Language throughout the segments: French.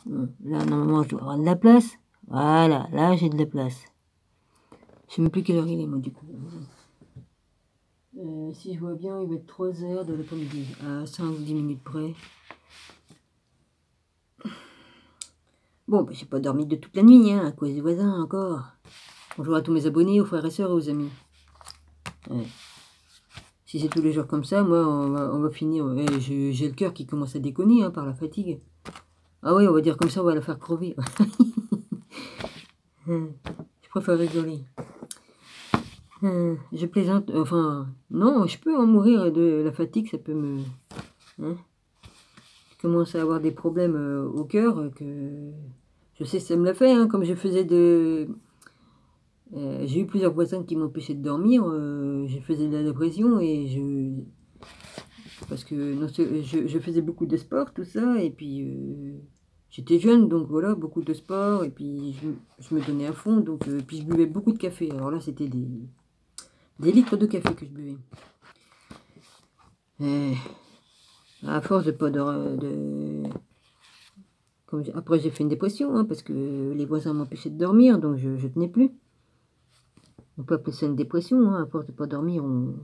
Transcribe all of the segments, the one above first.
Là, normalement, je dois avoir de la place. Voilà, là, j'ai de la place. Je sais même plus quelle heure il est, moi, du coup. Si je vois bien, il va être 3 heures de l'après-midi, à 5-10 minutes près. Bon, bah, j'ai pas dormi de toute la nuit, hein, à cause des voisins, encore. Bonjour à tous mes abonnés, aux frères et sœurs et aux amis. Ouais. Si c'est tous les jours comme ça, moi, on va finir. J'ai le cœur qui commence à déconner, hein, par la fatigue. Ah oui, on va dire comme ça, on va la faire crever. Je préfère rigoler. Je plaisante, enfin, non, je peux en mourir de la fatigue, ça peut me... Hein, je commence à avoir des problèmes au cœur, que je sais ça me l'a fait, hein, comme je faisais de... j'ai eu plusieurs voisins qui m'empêchaient de dormir, je faisais de la dépression et parce que non, je faisais beaucoup de sport, tout ça, et puis j'étais jeune, donc voilà, beaucoup de sport, et puis je me donnais à fond, donc puis je buvais beaucoup de café, alors là c'était des litres de café que je buvais. Et à force de pas après j'ai fait une dépression, hein, parce que les voisins m'empêchaient de dormir, donc je tenais plus. On peut appeler ça une dépression, hein, à force de pas dormir, on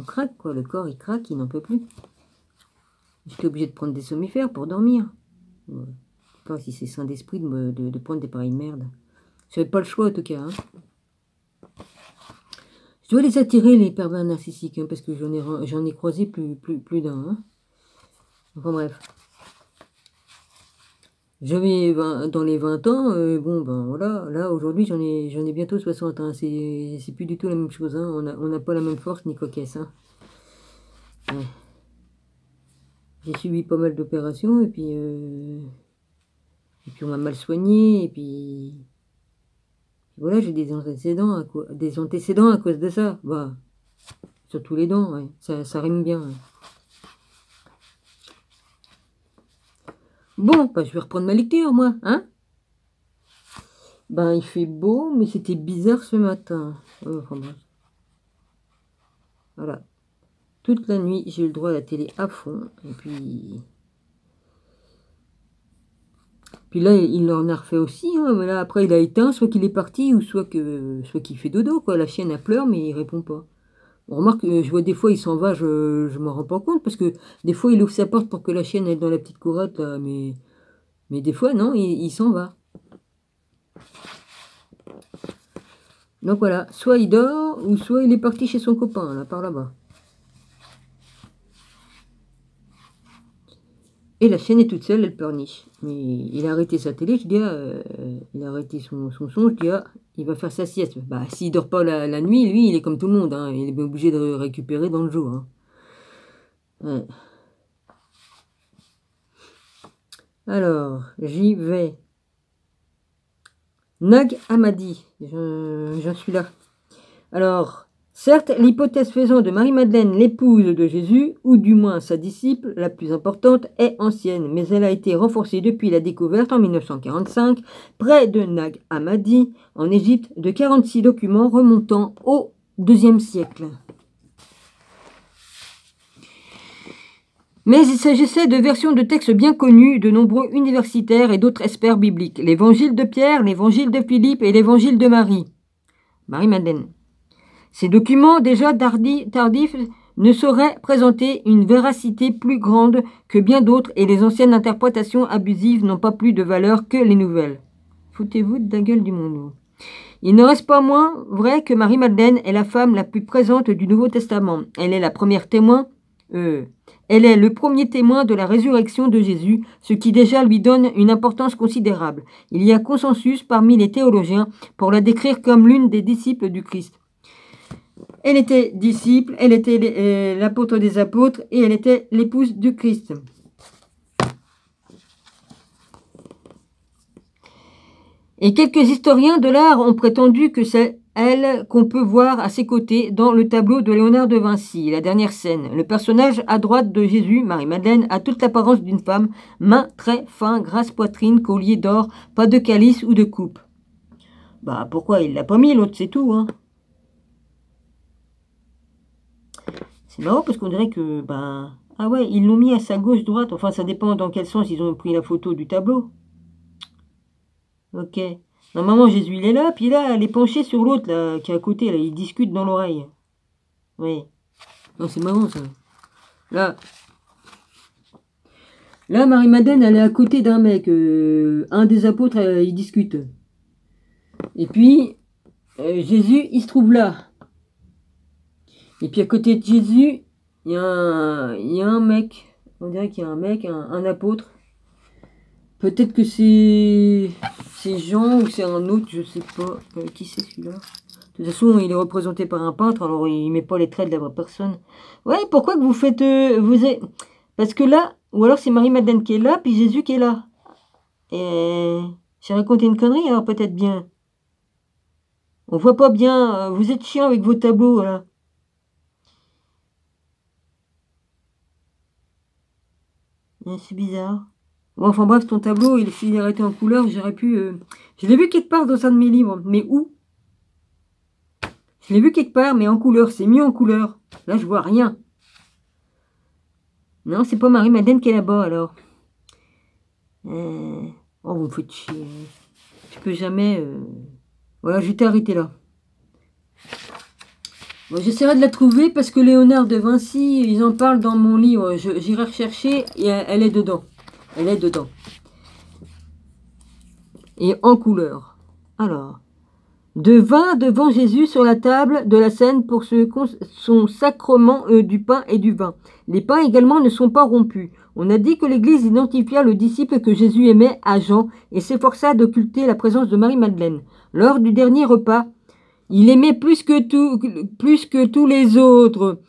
craque, quoi, le corps il craque, il n'en peut plus. J'étais obligée de prendre des somnifères pour dormir. Ouais. Je sais pas si c'est sain d'esprit de prendre des pareilles merdes. J'avais pas le choix en tout cas, hein. Je dois les attirer, les pervers narcissiques, hein, parce que j'en ai croisé plus d'un. Hein. Enfin bref. J'avais dans les 20 ans, bon ben voilà, là aujourd'hui j'en ai bientôt 60, hein, c'est plus du tout la même chose, hein, on n'a pas la même force ni cocasse. Hein. Ouais. J'ai subi pas mal d'opérations et puis on m'a mal soigné et puis voilà, j'ai des antécédents à cause de ça. Bah, surtout les dents, ouais. Ça rime bien. Ouais. Bon, bah, je vais reprendre ma lecture, moi. Hein, ben, il fait beau, mais c'était bizarre ce matin. Enfin, bref. Voilà. Toute la nuit, j'ai eu le droit à la télé à fond. Et puis là, il en a refait aussi. Hein, mais là, après, il a éteint. Soit qu'il est parti, ou soit qu'il fait dodo. Quoi. La chienne, elle pleure, mais il répond pas. On remarque, je vois des fois, il s'en va, je m'en rends pas compte. Parce que des fois, il ouvre sa porte pour que la chienne aille dans la petite courette. Là, mais des fois, non, il s'en va. Donc voilà, soit il dort, ou soit il est parti chez son copain, là, par là-bas. Et la chienne est toute seule, elle pleurniche. Mais il a arrêté sa télé, je dis, il a arrêté son son, je dis, il va faire sa sieste. Bah, s'il dort pas la nuit, lui, il est comme tout le monde, hein, il est obligé de récupérer dans le jour. Hein. Ouais. Alors, j'y vais. Nag Hammadi, j'en suis là. Alors, certes, l'hypothèse faisant de Marie-Madeleine l'épouse de Jésus, ou du moins sa disciple la plus importante, est ancienne, mais elle a été renforcée depuis la découverte en 1945, près de Nag Hammadi, en Égypte, de 46 documents remontant au IIe siècle. Mais il s'agissait de versions de textes bien connus de nombreux universitaires et d'autres experts bibliques. L'évangile de Pierre, l'évangile de Philippe et l'évangile de Marie. Marie-Madeleine. Ces documents déjà tardifs ne sauraient présenter une véracité plus grande que bien d'autres et les anciennes interprétations abusives n'ont pas plus de valeur que les nouvelles. Foutez-vous de la gueule du monde. Il ne reste pas moins vrai que Marie-Madeleine est la femme la plus présente du Nouveau Testament. Elle est la première témoin. Elle est le premier témoin de la résurrection de Jésus, ce qui déjà lui donne une importance considérable. Il y a consensus parmi les théologiens pour la décrire comme l'une des disciples du Christ. Elle était disciple, elle était l'apôtre des apôtres et elle était l'épouse du Christ. Et quelques historiens de l'art ont prétendu que c'est elle qu'on peut voir à ses côtés dans le tableau de Léonard de Vinci, la dernière scène. Le personnage à droite de Jésus, Marie-Madeleine, a toute l'apparence d'une femme, main très fin, grasse poitrine, collier d'or, pas de calice ou de coupe. Bah pourquoi il l'a pas mis l'autre, c'est tout, hein. C'est marrant parce qu'on dirait que, ben... Ah ouais, ils l'ont mis à sa gauche-droite. Enfin, ça dépend dans quel sens ils ont pris la photo du tableau. Ok. Normalement, Jésus, il est là, puis là, elle est penchée sur l'autre, là, qui est à côté, là. Ils discutent dans l'oreille. Oui. Non, c'est marrant, ça. Là. Là, Marie-Madeleine, elle est à côté d'un mec. Un des apôtres, ils discutent. Et puis, Jésus, il se trouve là. Et puis, à côté de Jésus, il y a un mec. On dirait qu'il y a un mec, un apôtre. Peut-être que c'est Jean ou c'est un autre, je sais pas. Qui c'est celui-là? De toute façon, il est représenté par un peintre, alors il met pas les traits de la vraie personne. Ouais, pourquoi que vous faites... Parce que là, ou alors c'est Marie-Madeleine qui est là, puis Jésus qui est là. Et j'ai raconté une connerie, alors peut-être bien. On voit pas bien, vous êtes chiant avec vos tableaux, là. C'est bizarre. Bon, enfin bref, ton tableau, s'il est arrêté en couleur, j'aurais pu... Je l'ai vu quelque part dans un de mes livres, mais où? Je l'ai vu quelque part, mais en couleur, c'est mis en couleur. Là, je vois rien. Non, c'est pas Marie-Madeleine qui est là-bas, alors. Oh, vous me faites chier. Je peux jamais... Voilà, je vais arrêter là. Bon, j'essaierai de la trouver parce que Léonard de Vinci, ils en parlent dans mon livre. J'irai rechercher et elle est dedans. Elle est dedans. Et en couleur. Alors... De vin devant Jésus sur la table de la scène pour son sacrement du pain et du vin. Les pains également ne sont pas rompus. On a dit que l'Église identifia le disciple que Jésus aimait à Jean et s'efforça d'occulter la présence de Marie-Madeleine. Lors du dernier repas, il aimait plus que tous les autres.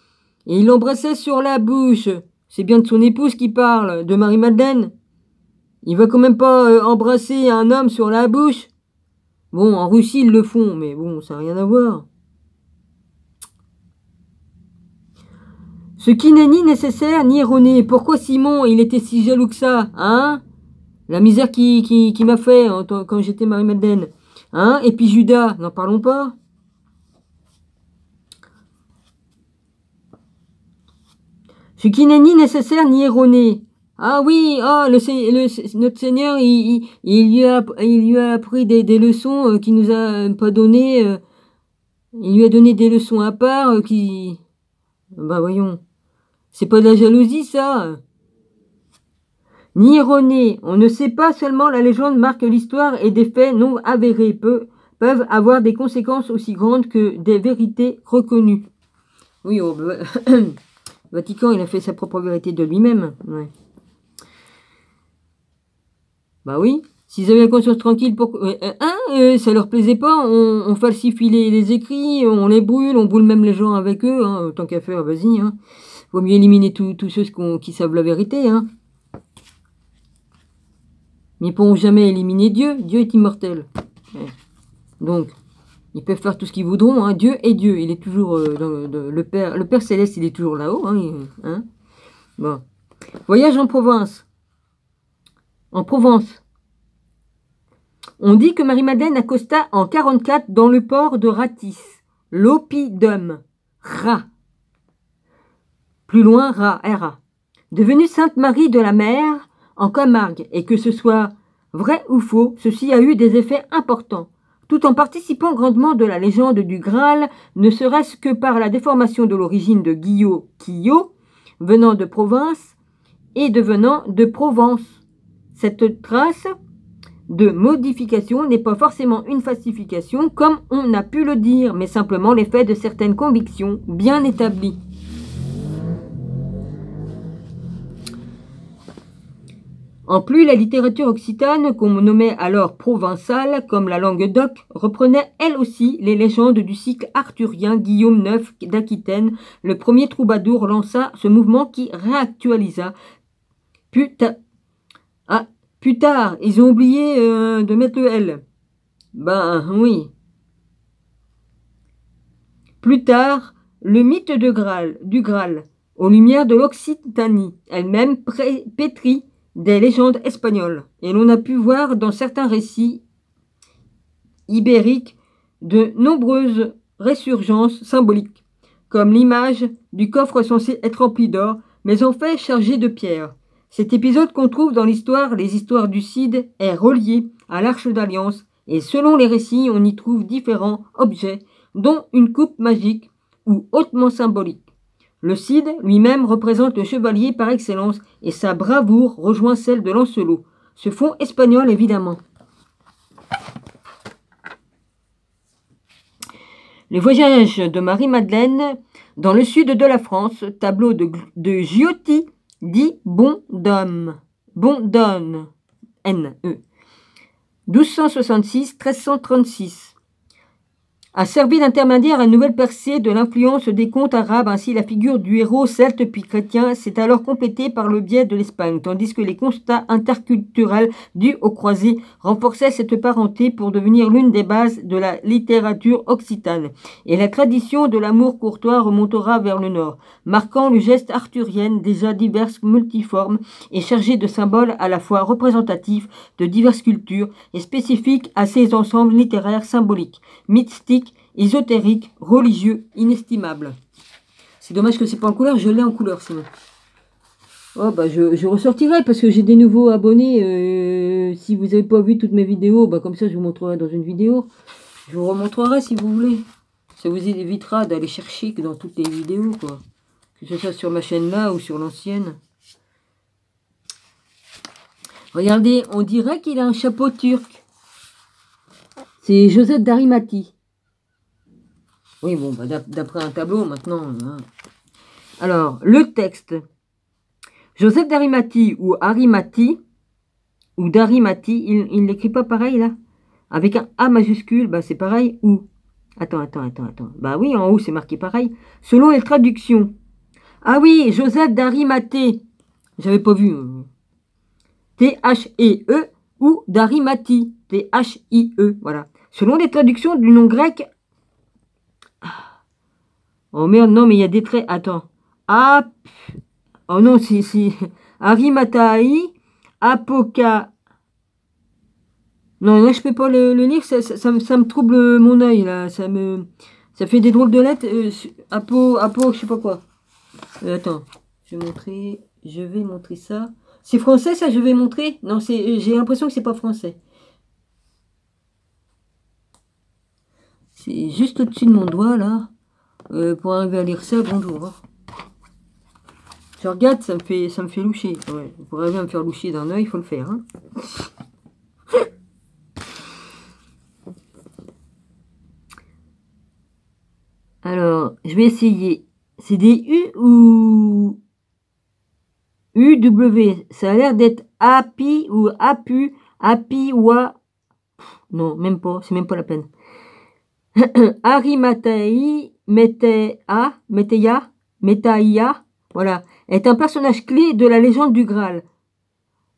Et il l'embrassait sur la bouche. C'est bien de son épouse qui parle, de Marie-Madeleine. Il va quand même pas embrasser un homme sur la bouche. Bon, en Russie, ils le font, mais bon, ça n'a rien à voir. Ce qui n'est ni nécessaire, ni erroné. Pourquoi Simon, il était si jaloux que ça, hein? La misère qui m'a fait quand j'étais Marie-Madeleine. Hein? Et puis Judas, n'en parlons pas. Ce qui n'est ni nécessaire, ni erroné. Ah oui, notre Seigneur, il lui a appris des leçons qu'il nous a pas données. Il lui a donné des leçons à part qui... Bah voyons, c'est pas de la jalousie ça. Ni erroné, on ne sait pas, seulement la légende marque l'histoire et des faits non avérés peuvent avoir des conséquences aussi grandes que des vérités reconnues. Oui, le Vatican, il a fait sa propre vérité de lui-même. Ouais. Bah oui, s'ils avaient la conscience tranquille, ça leur plaisait pas, on falsifie les écrits, on les brûle, on brûle même les gens avec eux, hein, tant qu'à faire, vas-y. Hein. Vaut mieux éliminer tous ceux qui savent la vérité. Hein. Mais ils pourront jamais éliminer Dieu, Dieu est immortel. Ouais. Donc, ils peuvent faire tout ce qu'ils voudront, hein. Dieu est Dieu, il est toujours, le Père Céleste, il est toujours là-haut. Hein. Bon. Voyage en province. En Provence. On dit que Marie-Madeleine accosta en 44 dans le port de Ratis, l'oppidum, Ra. Plus loin, Ra, R.A. Devenue Sainte Marie de la Mer en Camargue, et que ce soit vrai ou faux, ceci a eu des effets importants, tout en participant grandement de la légende du Graal, ne serait-ce que par la déformation de l'origine de Guillot, venant de province et devenant de Provence. Cette trace de modification n'est pas forcément une falsification, comme on a pu le dire, mais simplement l'effet de certaines convictions bien établies. En plus, la littérature occitane, qu'on nommait alors provençale, comme la langue d'oc, reprenait elle aussi les légendes du cycle arthurien. Guillaume IX d'Aquitaine, le premier troubadour, lança ce mouvement qui réactualisa. Plus tard, ils ont oublié de mettre le L. Ben oui. Plus tard, le mythe du Graal, aux lumières de l'Occitanie, elle-même pétrie des légendes espagnoles. Et l'on a pu voir dans certains récits ibériques de nombreuses résurgences symboliques, comme l'image du coffre censé être rempli d'or, mais en fait chargé de pierre. Cet épisode qu'on trouve dans l'histoire, les histoires du Cid, est relié à l'Arche d'Alliance et selon les récits, on y trouve différents objets, dont une coupe magique ou hautement symbolique. Le Cid lui-même représente le chevalier par excellence et sa bravoure rejoint celle de Lancelot. Ce fond espagnol évidemment. Les voyages de Marie-Madeleine dans le sud de la France, tableau de Giotti, dit Bondone, N-E, 1266-1336, a servi d'intermédiaire à une nouvelle percée de l'influence des contes arabes. Ainsi, la figure du héros celte puis chrétien s'est alors complétée par le biais de l'Espagne, tandis que les constats interculturels dus aux croisés renforçaient cette parenté pour devenir l'une des bases de la littérature occitane. Et la tradition de l'amour courtois remontera vers le nord, marquant le geste arthurien déjà divers, multiforme et chargé de symboles à la fois représentatifs de diverses cultures et spécifiques à ces ensembles littéraires symboliques, mystiques, ésotérique, religieux, inestimable. C'est dommage que c'est pas en couleur, je l'ai en couleur sinon. Oh bah je ressortirai parce que j'ai des nouveaux abonnés. Si vous n'avez pas vu toutes mes vidéos, bah comme ça je vous montrerai dans une vidéo. Je vous remontrerai si vous voulez. Ça vous évitera d'aller chercher que dans toutes les vidéos, quoi. Que ce soit sur ma chaîne là ou sur l'ancienne. Regardez, on dirait qu'il a un chapeau turc. C'est Joseph d'Arimathie. Oui, bon, bah, d'après un tableau, maintenant. Hein. Alors, le texte. Joseph d'Arimathie ou Arimathie, ou d'Arimathie, il ne l'écrit pas pareil, là. Avec un A majuscule, bah, c'est pareil, ou. Attends. Bah oui, en haut, c'est marqué pareil. Selon les traductions. Ah oui, Joseph d'Arimathée. J'avais pas vu. T-H-E-E ou d'Arimathie. T-H-I-E, voilà. Selon les traductions du nom grec. Oh merde, non, mais il y a des traits. Attends. Oh non, c'est Arimathai, Apoca. Non, là, je peux pas le lire. Ça me trouble mon œil, là. Ça fait des drôles de lettres. Apo, je sais pas quoi. Attends. Je vais montrer ça. C'est français, ça, je vais montrer? Non, j'ai l'impression que c'est pas français. C'est juste au-dessus de mon doigt, là. Pour arriver à lire ça, bonjour. Hein. Je regarde, ça me fait loucher. Ouais, pour arriver à me faire loucher d'un œil, il faut le faire. Hein. Alors, je vais essayer. C'est des U ou UW. Ça a l'air d'être API ou APU, API ou A. Non, même pas. C'est même pas la peine. Arimathai Metaia, voilà, est un personnage clé de la légende du Graal.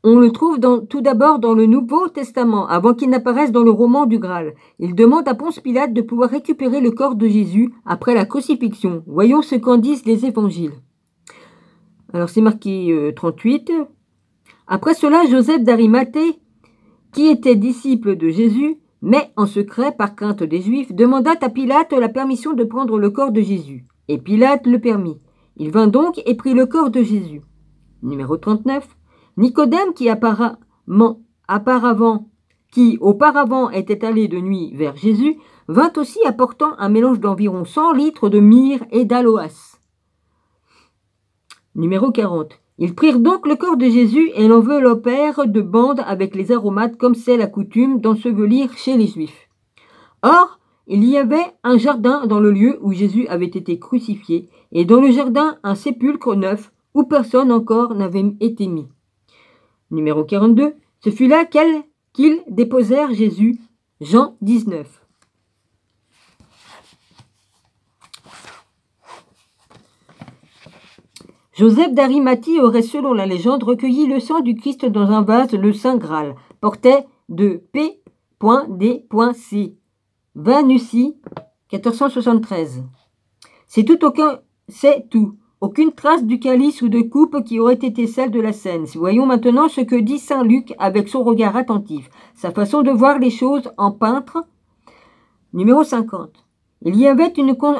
On le trouve tout d'abord dans le Nouveau Testament, avant qu'il n'apparaisse dans le roman du Graal. Il demande à Ponce Pilate de pouvoir récupérer le corps de Jésus après la crucifixion. Voyons ce qu'en disent les évangiles. Alors c'est marqué 38. Après cela, Joseph d'Arimathée, qui était disciple de Jésus, mais en secret, par crainte des Juifs, demanda à Pilate la permission de prendre le corps de Jésus. Et Pilate le permit. Il vint donc et prit le corps de Jésus. Numéro 39. Nicodème, qui auparavant était allé de nuit vers Jésus, vint aussi apportant un mélange d'environ 100 litres de myrrhe et d'aloès. Numéro 40. Ils prirent donc le corps de Jésus et l'enveloppèrent de bandes avec les aromates comme c'est la coutume d'ensevelir chez les Juifs. Or, il y avait un jardin dans le lieu où Jésus avait été crucifié, et dans le jardin un sépulcre neuf où personne encore n'avait été mis. Numéro 42. Ce fut là qu'ils déposèrent Jésus. Jean 19. Joseph d'Arimathie aurait, selon la légende, recueilli le sang du Christ dans un vase, le Saint Graal, portait de P.D.C. Vanusi, 1473. C'est tout. Aucune trace du calice ou de coupe qui aurait été celle de la scène. Voyons maintenant ce que dit saint Luc avec son regard attentif, sa façon de voir les choses en peintre. Numéro 50. Il y avait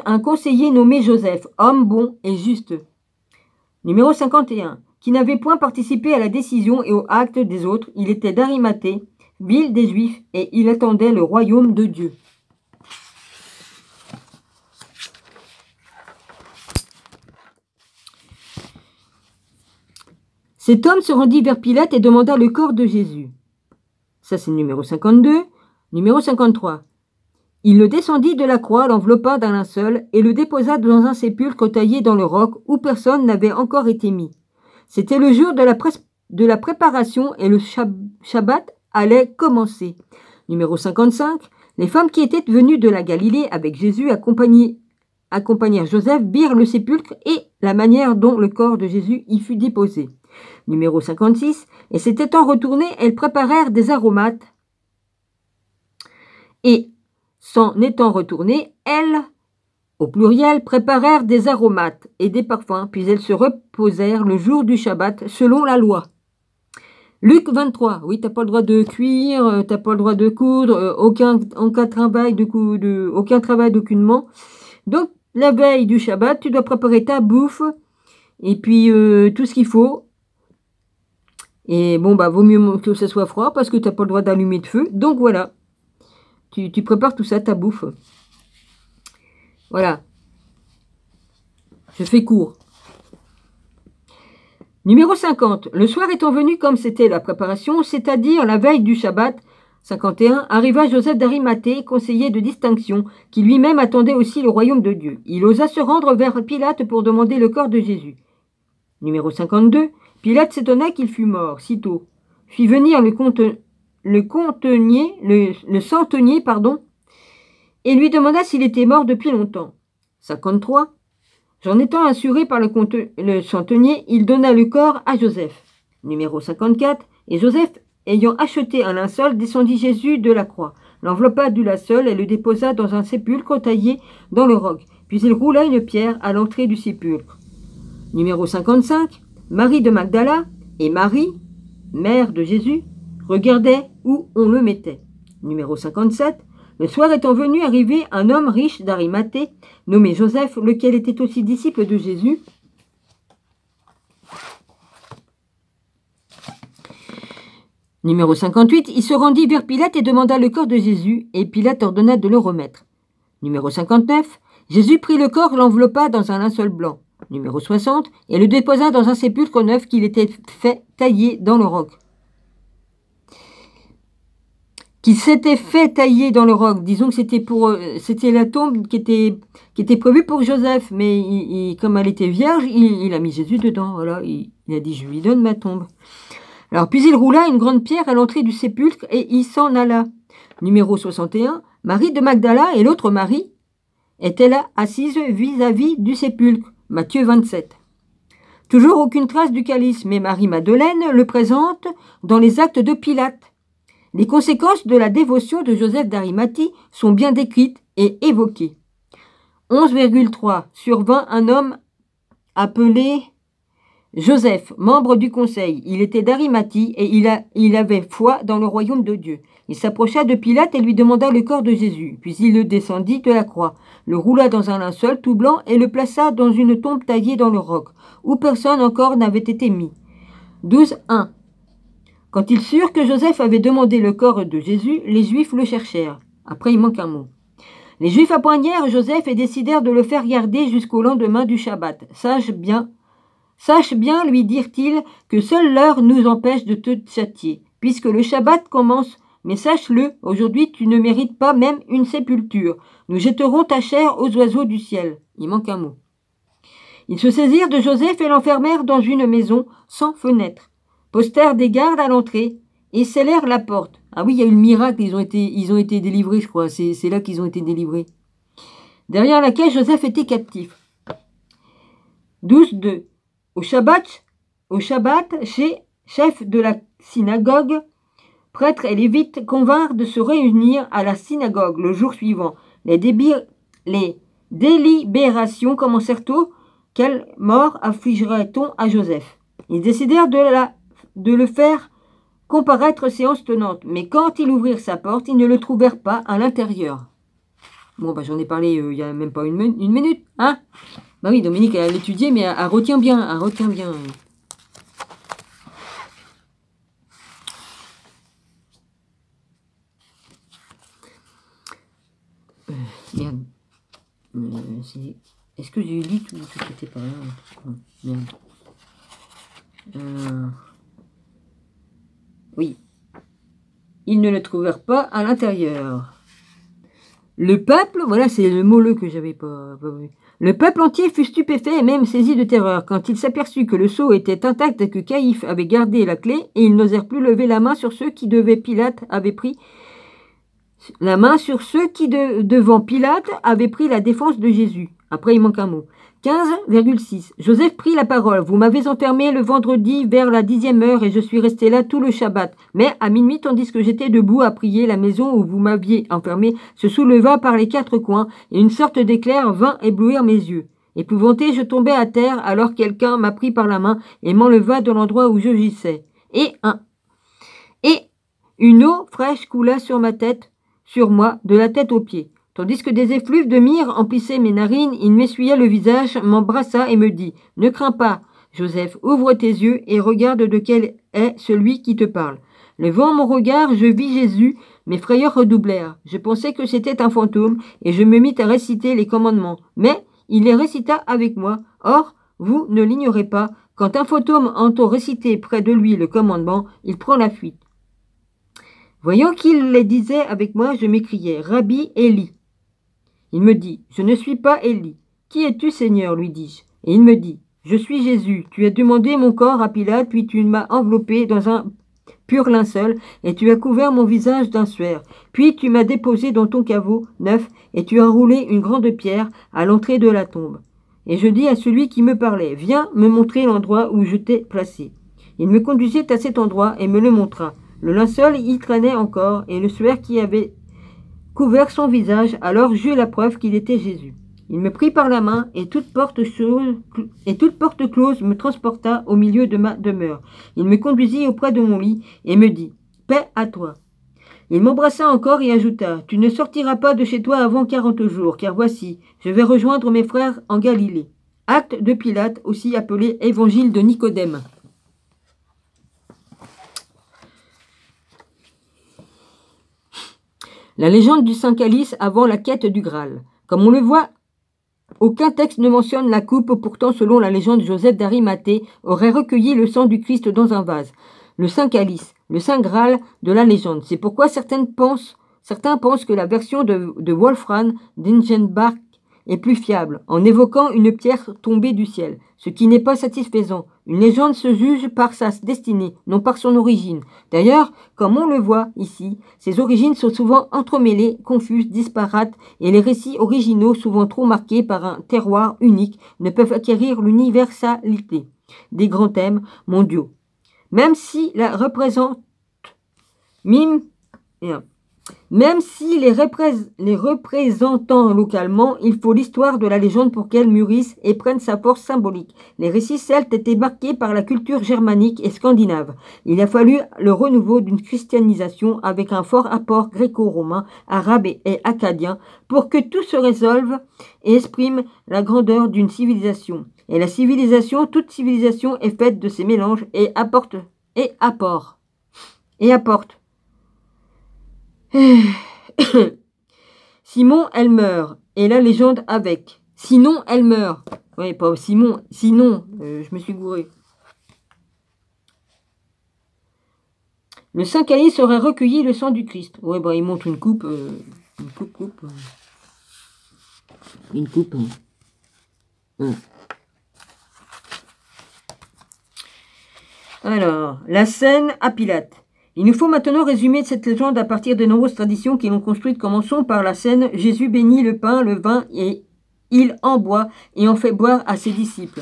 un conseiller nommé Joseph, homme bon et juste. Numéro 51. qui n'avait point participé à la décision et aux actes des autres. Il était d'Arimathée, ville des Juifs, et il attendait le royaume de Dieu. Cet homme se rendit vers Pilate et demanda le corps de Jésus. Ça, c'est le numéro 52. Numéro 53. Il le descendit de la croix, l'enveloppa d'un linceul et le déposa dans un sépulcre taillé dans le roc où personne n'avait encore été mis. C'était le jour de la préparation et le Shabbat allait commencer. Numéro 55. Les femmes qui étaient venues de la Galilée avec Jésus accompagnèrent Joseph, virent le sépulcre et la manière dont le corps de Jésus y fut déposé. Numéro 56. Et s'étant retournées, elles préparèrent des aromates. Et s'en étant retournées, elles, au pluriel, préparèrent des aromates et des parfums, puis elles se reposèrent le jour du Shabbat selon la loi. Luc 23. Oui, t'as pas le droit de cuire, t'as pas le droit de coudre, aucun travail d'aucunement. Donc, la veille du Shabbat, tu dois préparer ta bouffe et puis tout ce qu'il faut. Et bon, vaut mieux que ce soit froid parce que tu n'as pas le droit d'allumer de feu. Donc voilà, tu prépares tout ça, ta bouffe. Voilà. Je fais court. Numéro 50. Le soir étant venu comme c'était la préparation, c'est-à-dire la veille du Shabbat, 51, arriva Joseph d'Arimathée, conseiller de distinction, qui lui-même attendait aussi le royaume de Dieu. Il osa se rendre vers Pilate pour demander le corps de Jésus. Numéro 52. Pilate s'étonna qu'il fût mort, sitôt. Fit venir le centenier, et lui demanda s'il était mort depuis longtemps. 53. J'en étant assuré par le centenier, il donna le corps à Joseph. Numéro 54. Et Joseph, ayant acheté un linceul, descendit Jésus de la croix, l'enveloppa du linceul et le déposa dans un sépulcre taillé dans le roc. Puis il roula une pierre à l'entrée du sépulcre. Numéro 55. Marie de Magdala et Marie, mère de Jésus, regardaient où on le mettait. Numéro 57. Le soir étant venu arriver un homme riche d'Arimathée, nommé Joseph, lequel était aussi disciple de Jésus. Numéro 58. Il se rendit vers Pilate et demanda le corps de Jésus, et Pilate ordonna de le remettre. Numéro 59. Jésus prit le corps, l'enveloppa dans un linceul blanc. Numéro 60, et le déposa dans un sépulcre neuf qu'il était fait tailler dans le roc. Qu'il s'était fait tailler dans le roc. Disons que c'était la tombe qui était prévue pour Joseph, mais comme elle était vierge, il a mis Jésus dedans. Voilà, il a dit, je lui donne ma tombe. Alors, puis il roula une grande pierre à l'entrée du sépulcre et il s'en alla. Numéro 61, Marie de Magdala et l'autre Marie étaient là, assises vis-à-vis du sépulcre. Matthieu 27. Toujours aucune trace du calice, mais Marie-Madeleine le présente dans les actes de Pilate. Les conséquences de la dévotion de Joseph d'Arimathie sont bien décrites et évoquées. 11,3 sur 20, un homme appelé Joseph, membre du conseil. Il était d'Arimathie et il avait foi dans le royaume de Dieu. Il s'approcha de Pilate et lui demanda le corps de Jésus. Puis il le descendit de la croix, le roula dans un linceul tout blanc et le plaça dans une tombe taillée dans le roc, où personne encore n'avait été mis. 12.1. Quand ils surent que Joseph avait demandé le corps de Jésus, les Juifs le cherchèrent. Après, il manque un mot. Les Juifs appoignèrent Joseph et décidèrent de le faire garder jusqu'au lendemain du Shabbat. Sache bien, lui dirent-ils, que seule l'heure nous empêche de te châtier, puisque le Shabbat commence. Mais sache-le, aujourd'hui tu ne mérites pas même une sépulture. Nous jetterons ta chair aux oiseaux du ciel. Il manque un mot. Ils se saisirent de Joseph et l'enfermèrent dans une maison sans fenêtre, postèrent des gardes à l'entrée et scellèrent la porte. Ah oui, il y a eu le miracle, ils ont été délivrés, je crois. C'est là qu'ils ont été délivrés. Derrière laquelle Joseph était captif. 12.2. Au Shabbat, chef de la synagogue, prêtres et lévites convinrent de se réunir à la synagogue le jour suivant. Les délibérations commencèrent tôt. Quelle mort affligerait-on à Joseph? Ils décidèrent de le faire comparaître séance tenante. Mais quand ils ouvrirent sa porte, ils ne le trouvèrent pas à l'intérieur. Bon, j'en ai parlé il n'y a même pas une minute. Hein? Oui, Dominique, elle a étudié, mais elle retient bien. Merde. Est-ce que j'ai lu tout ce qui était par là? Merde. Oui. Ils ne le trouvèrent pas à l'intérieur. Le peuple, voilà, c'est le mot-le que j'avais pas vu. Le peuple entier fut stupéfait et même saisi de terreur quand il s'aperçut que le sceau était intact et que Caïphe avait gardé la clé, et ils n'osèrent plus lever la main sur ceux qui Pilate avait pris devant Pilate avaient pris la défense de Jésus. Après, il manque un mot. 15,6. Joseph prit la parole. Vous m'avez enfermé le vendredi vers la 10e heure et je suis resté là tout le Shabbat. Mais à minuit, tandis que j'étais debout à prier, la maison où vous m'aviez enfermé se souleva par les 4 coins et une sorte d'éclair vint éblouir mes yeux. Épouvanté, je tombai à terre alors quelqu'un m'a pris par la main et m'enleva de l'endroit où je gissais. Et une eau fraîche coula sur moi, de la tête aux pieds. Tandis que des effluves de myrrhe emplissaient mes narines, il m'essuya le visage, m'embrassa et me dit « Ne crains pas, Joseph, ouvre tes yeux et regarde de quel est celui qui te parle. » Levant mon regard, je vis Jésus, mes frayeurs redoublèrent. Je pensais que c'était un fantôme et je me mis à réciter les commandements. Mais il les récita avec moi. Or, vous ne l'ignorez pas, quand un fantôme entend réciter près de lui le commandement, il prend la fuite. Voyant qu'il les disait avec moi, je m'écriai « Rabbi Élie ». Il me dit « Je ne suis pas Élie. Qui es-tu, Seigneur ?» lui dis-je. Et il me dit « Je suis Jésus. Tu as demandé mon corps à Pilate, puis tu m'as enveloppé dans un pur linceul, et tu as couvert mon visage d'un suaire. Puis tu m'as déposé dans ton caveau neuf, et tu as roulé une grande pierre à l'entrée de la tombe. Et je dis à celui qui me parlait « Viens me montrer l'endroit où je t'ai placé. » Il me conduisit à cet endroit et me le montra. Le linceul y traînait encore, et le suaire qui avait couvert son visage, alors j'eus la preuve qu'il était Jésus. Il me prit par la main, et toute porte close me transporta au milieu de ma demeure. Il me conduisit auprès de mon lit, et me dit « Paix à toi ». Il m'embrassa encore et ajouta « Tu ne sortiras pas de chez toi avant 40 jours, car voici, je vais rejoindre mes frères en Galilée. » Acte de Pilate, aussi appelé Évangile de Nicodème. La légende du Saint Calice avant la quête du Graal. Comme on le voit, aucun texte ne mentionne la coupe, pourtant selon la légende, Joseph d'Arimathée aurait recueilli le sang du Christ dans un vase. Le Saint Calice, le Saint Graal de la légende. C'est pourquoi certains pensent que la version de Wolfram d'Ingenbach est plus fiable, en évoquant une pierre tombée du ciel, ce qui n'est pas satisfaisant. Une légende se juge par sa destinée, non par son origine. D'ailleurs, comme on le voit ici, ses origines sont souvent entremêlées, confuses, disparates, et les récits originaux, souvent trop marqués par un terroir unique, ne peuvent acquérir l'universalité des grands thèmes mondiaux. Même si les représentant localement, il faut l'histoire de la légende pour qu'elle mûrisse et prenne sa force symbolique. Les récits celtes étaient marqués par la culture germanique et scandinave. Il a fallu le renouveau d'une christianisation avec un fort apport gréco-romain, arabe et acadien pour que tout se résolve et exprime la grandeur d'une civilisation. Et la civilisation, toute civilisation est faite de ces mélanges et apporte. Simon, elle meurt, et la légende avec. Sinon, elle meurt. Oui, pas Simon, sinon, je me suis gouré. Le Saint Calice aurait recueilli le sang du Christ. Ouais, bah, il montre une coupe. Une coupe. Alors, la scène à Pilate. Il nous faut maintenant résumer cette légende à partir de nombreuses traditions qui l'ont construite. Commençons par la scène. Jésus bénit le pain, le vin, et il en boit et en fait boire à ses disciples.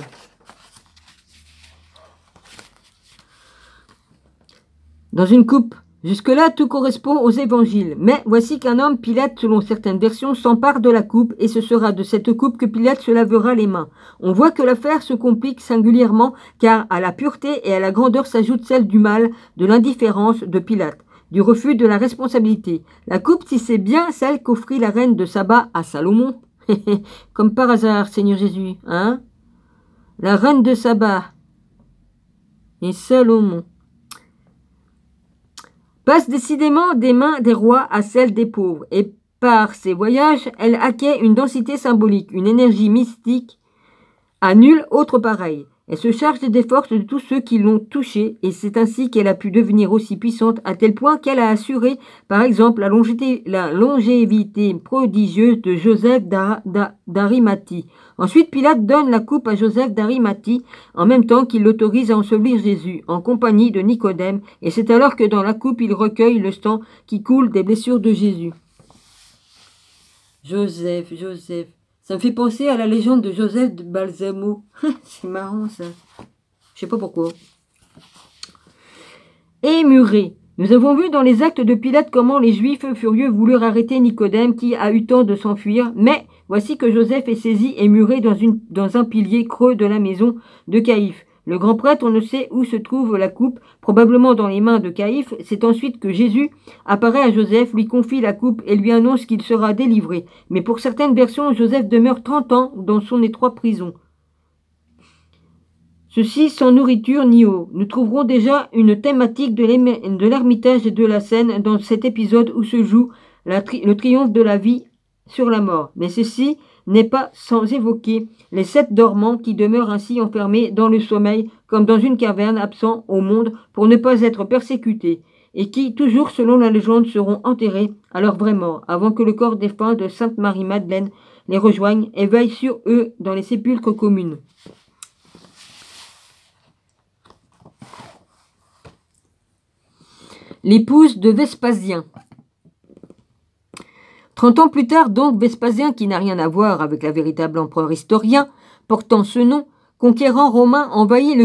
Dans une coupe. Jusque-là, tout correspond aux évangiles. Mais voici qu'un homme, Pilate, selon certaines versions, s'empare de la coupe, et ce sera de cette coupe que Pilate se lavera les mains. On voit que l'affaire se complique singulièrement, car à la pureté et à la grandeur s'ajoute celle du mal, de l'indifférence de Pilate, du refus de la responsabilité. La coupe, si c'est bien celle qu'offrit la reine de Saba à Salomon. Comme par hasard, Seigneur Jésus, hein? La reine de Saba et Salomon passe décidément des mains des rois à celles des pauvres. Et Par ses voyages, elle acquiert une densité symbolique, une énergie mystique à nul autre pareil. Elle se charge des forces de tous ceux qui l'ont touchée, et c'est ainsi qu'elle a pu devenir aussi puissante, à tel point qu'elle a assuré, par exemple, la longévité prodigieuse de Joseph d'Arimathie. Ensuite, Pilate donne la coupe à Joseph d'Arimathie, en même temps qu'il l'autorise à ensevelir Jésus, en compagnie de Nicodème, et c'est alors que dans la coupe, il recueille le sang qui coule des blessures de Jésus. Joseph. Ça me fait penser à la légende de Joseph de Balsamo. C'est marrant, ça. Je sais pas pourquoi. Et Murée. Nous avons vu dans les actes de Pilate comment les Juifs furieux voulurent arrêter Nicodème qui a eu temps de s'enfuir. Mais voici que Joseph est saisi et muré dans un pilier creux de la maison de Caïphe. Le grand prêtre, on ne sait où se trouve la coupe, probablement dans les mains de Caïphe. C'est ensuite que Jésus apparaît à Joseph, lui confie la coupe et lui annonce qu'il sera délivré. Mais pour certaines versions, Joseph demeure 30 ans dans son étroite prison. Ceci sans nourriture ni eau. Nous trouverons déjà une thématique de l'ermitage et de la scène dans cet épisode où se joue le triomphe de la vie sur la mort. Mais ceci n'est pas sans évoquer les 7 dormants qui demeurent ainsi enfermés dans le sommeil comme dans une caverne absents au monde pour ne pas être persécutés et qui, toujours selon la légende, seront enterrés à leur vraie mort avant que le corps défunt de Sainte Marie-Madeleine les rejoigne et veille sur eux dans les sépulcres communes. L'épouse de Vespasien. 30 ans plus tard, donc, Vespasien, qui n'a rien à voir avec la véritable empereur historien, portant ce nom, conquérant romain, envahit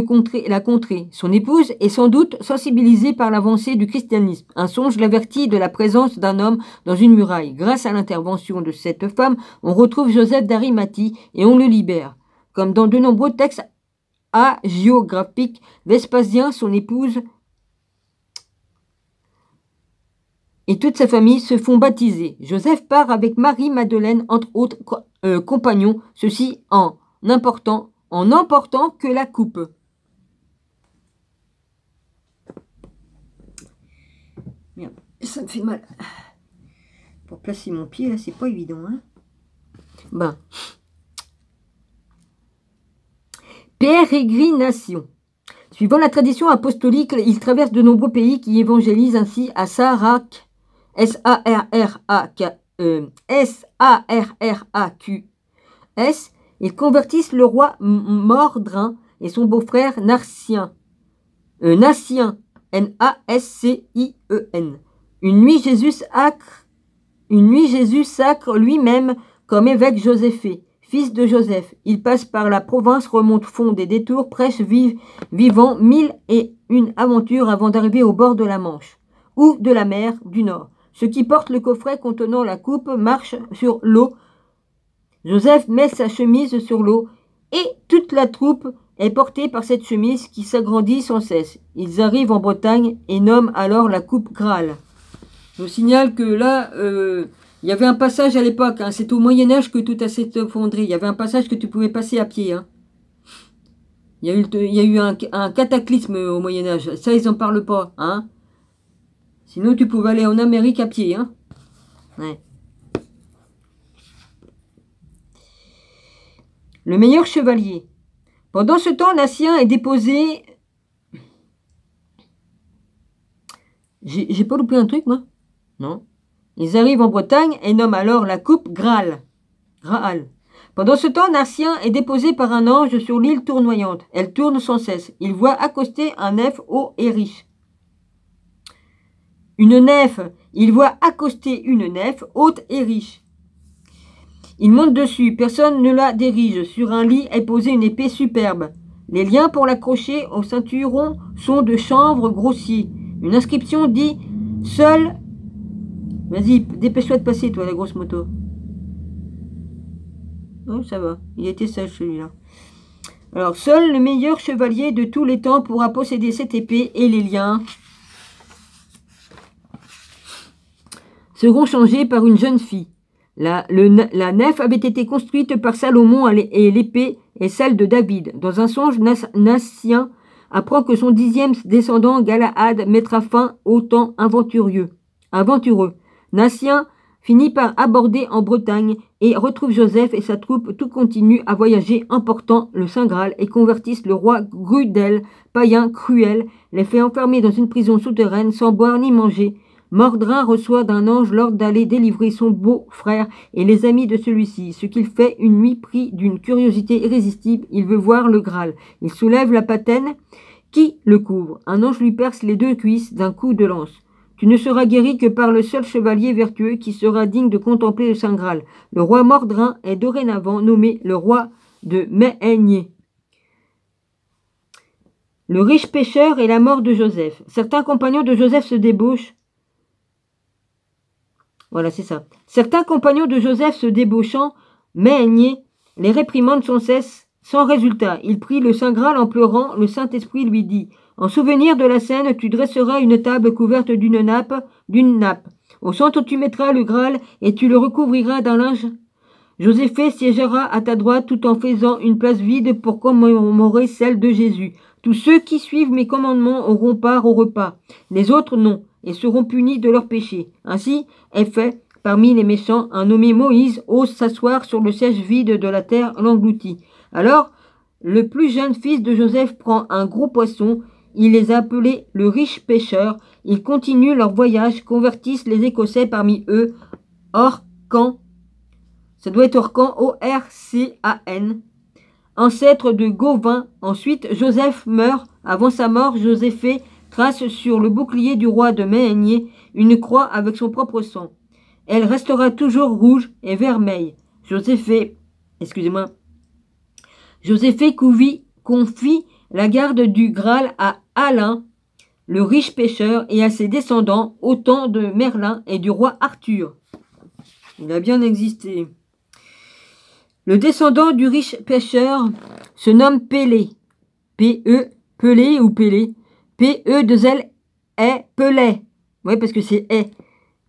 la contrée. Son épouse est sans doute sensibilisée par l'avancée du christianisme. Un songe l'avertit de la présence d'un homme dans une muraille. Grâce à l'intervention de cette femme, on retrouve Joseph d'Arimathie et on le libère. Comme dans de nombreux textes hagiographiques, Vespasien, son épouse, et toute sa famille se font baptiser. Joseph part avec Marie-Madeleine, entre autres compagnons, ceci en emportant que la coupe. Merde, ça me fait mal. Pour placer mon pied, là, c'est pas évident, hein. Ben. Pérégrination. Suivant la tradition apostolique, il traverse de nombreux pays qui évangélisent ainsi à Sarac. S-A-R-R-A-Q-S, ils convertissent le roi Mordrin et son beau-frère Nassien, N-A-S-C-I-E-N. Une nuit, Jésus sacre lui-même comme évêque Joséphée, fils de Joseph. Il passe par la province, remonte fond des détours, prêche vivant 1001 aventures avant d'arriver au bord de la Manche ou de la mer du Nord. Ceux qui portent le coffret contenant la coupe marchent sur l'eau. Joseph met sa chemise sur l'eau et toute la troupe est portée par cette chemise qui s'agrandit sans cesse. Ils arrivent en Bretagne et nomment alors la coupe Graal. Je vous signale que là, il y avait un passage à l'époque, hein, c'est au Moyen-Âge que tout a s'effondré. Il y avait un passage que tu pouvais passer à pied. Hein. Il y a eu un cataclysme au Moyen-Âge. Ça, ils n'en parlent pas. Hein. Sinon, tu pouvais aller en Amérique à pied. Hein. Ouais. Le meilleur chevalier. Pendant ce temps, Nassien est déposé... J'ai pas loupé un truc, moi? Non. Ils arrivent en Bretagne et nomment alors la coupe Graal. Pendant ce temps, Nassien est déposé par un ange sur l'île tournoyante. Elle tourne sans cesse. Il voit accoster un nef haut et riche. Il voit accoster une nef haute et riche. Il monte dessus, personne ne la dirige. Sur un lit est posée une épée superbe. Les liens pour l'accrocher au ceinturon sont de chanvre grossier. Une inscription dit « Seul... » Vas-y, dépêche-toi de passer, toi, la grosse moto. Oh, ça va. Il était sage, celui-là. Alors, seul le meilleur chevalier de tous les temps pourra posséder cette épée et les liens seront changés par une jeune fille. La nef avait été construite par Salomon et l'épée est celle de David. Dans un songe, Nassien apprend que son 10e descendant, Galahad, mettra fin au temps aventureux. Nassien finit par aborder en Bretagne et retrouve Joseph et sa troupe. Tout continue à voyager emportant le Saint Graal et convertissent le roi Grudel, païen cruel, les fait enfermer dans une prison souterraine sans boire ni manger. Mordrin reçoit d'un ange l'ordre d'aller délivrer son beau-frère et les amis de celui-ci, ce qu'il fait une nuit pris d'une curiosité irrésistible. Il veut voir le Graal. Il soulève la patène qui le couvre. Un ange lui perce les 2 cuisses d'un coup de lance. Tu ne seras guéri que par le seul chevalier vertueux qui sera digne de contempler le Saint Graal. Le roi Mordrin est dorénavant nommé le roi de Méhénier. Le riche pêcheur et la mort de Joseph. Certains compagnons de Joseph se débauchent. Voilà, c'est ça. Certains compagnons de Joseph se débauchant, Méhénier les réprimandent sans cesse, sans résultat. Il prie le Saint Graal en pleurant. Le Saint-Esprit lui dit: en souvenir de la scène, tu dresseras une table couverte d'une nappe. Au centre, tu mettras le Graal et tu le recouvriras d'un linge. Joséphée siégera à ta droite tout en faisant une place vide pour commémorer celle de Jésus. Tous ceux qui suivent mes commandements auront part au repas. Les autres non, et seront punis de leurs péchés. Ainsi est fait. Parmi les méchants, un nommé Moïse ose s'asseoir sur le siège vide de la terre, l'engloutit. Alors, le plus jeune fils de Joseph prend un gros poisson. Il les a appelés le riche pêcheur. Ils continuent leur voyage, convertissent les Écossais parmi eux. Orcan, ça doit être Orcan, O-R-C-A-N, ancêtre de Gauvin. Ensuite, Joseph meurt. Avant sa mort, Joséphée trace sur le bouclier du roi de Méhénier une croix avec son propre sang. Elle restera toujours rouge et vermeille. Joséphée confie la garde du Graal à Alain, le riche pêcheur, et à ses descendants au temps de Merlin et du roi Arthur. Il a bien existé. Le descendant du riche pêcheur se nomme Pélée. P-E, Pelé ou Pélé. P-E-2-L-E, Pelé. Oui, parce que c'est E.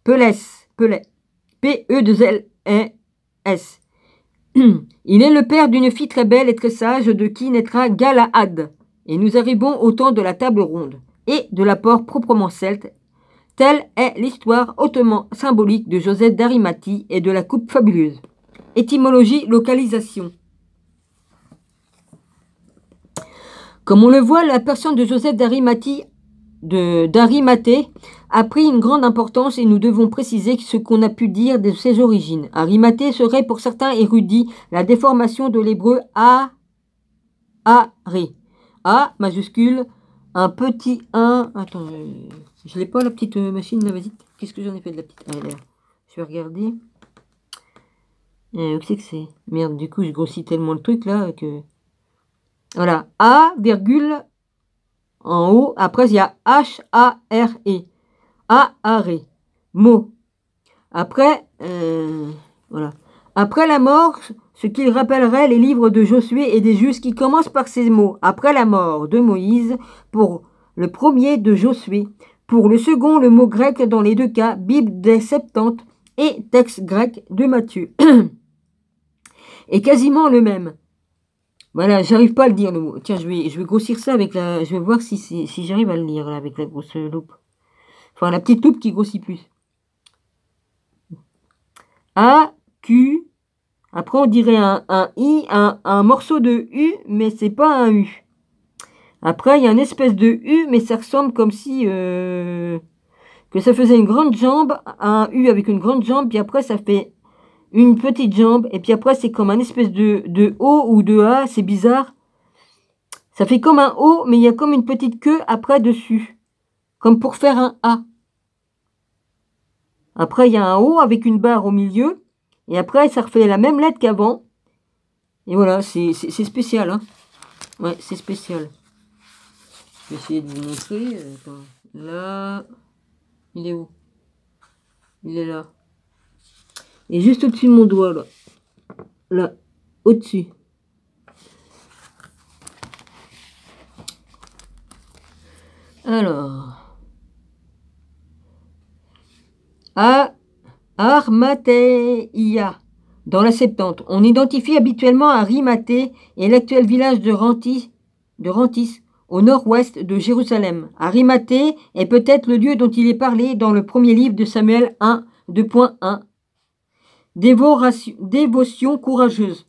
Pelès, Pelé. P-E-2-L-E-S. Il est le père d'une fille très belle et très sage de qui naîtra Galahad. Et nous arrivons au temps de la table ronde et de l'apport proprement celte. Telle est l'histoire hautement symbolique de Joseph d'Arimathie et de la coupe fabuleuse. Étymologie, localisation. Comme on le voit, la personne de Joseph d'Arimathie d'Arimathée a pris une grande importance et nous devons préciser ce qu'on a pu dire de ses origines. Arimathée serait pour certains érudits la déformation de l'hébreu A-Ré. A majuscule, un petit 1. Attends, je l'ai pas la petite machine là, vas-y. Qu'est-ce que j'en ai fait de la petite? Ah, là. Je vais regarder. Qu'est-ce que c'est? Merde, du coup, je grossis tellement le truc là que. Voilà. A, virgule, en haut. Après, il y a H-A-R-E. A-R-E. Mot. Après, voilà. Après la mort, ce qu'il rappellerait les livres de Josué et des Justes qui commencent par ces mots. Après la mort de Moïse, pour le premier de Josué. Pour le second, le mot grec dans les 2 cas, Bible des Septante et texte grec de Matthieu. est quasiment le même. Voilà, j'arrive pas à le dire le mot. Tiens, je vais grossir ça avec la... Je vais voir si j'arrive à le lire là, avec la grosse loupe. Enfin, la petite loupe qui grossit plus. A, Q. Après, on dirait un I, un morceau de U, mais c'est pas un U. Après, il y a une espèce de U, mais ça ressemble comme si... que ça faisait une grande jambe, un U avec une grande jambe, puis après, ça fait une petite jambe, et puis après, c'est comme un espèce de O ou de A, c'est bizarre. Ça fait comme un O, mais il y a comme une petite queue après dessus, comme pour faire un A. Après, il y a un O avec une barre au milieu, et après, ça refait la même lettre qu'avant. Et voilà, c'est spécial, hein. Ouais, c'est spécial. Je vais essayer de vous montrer. Attends. Là, il est où? Il est là. Et juste au-dessus de mon doigt, là. Là, au-dessus. Alors. Armateia, dans la Septante. On identifie habituellement Arimathée et l'actuel village de Rentis, au nord-ouest de Jérusalem. Arimathée est peut-être le lieu dont il est parlé dans le premier livre de Samuel 1, 2.1. dévotion courageuse.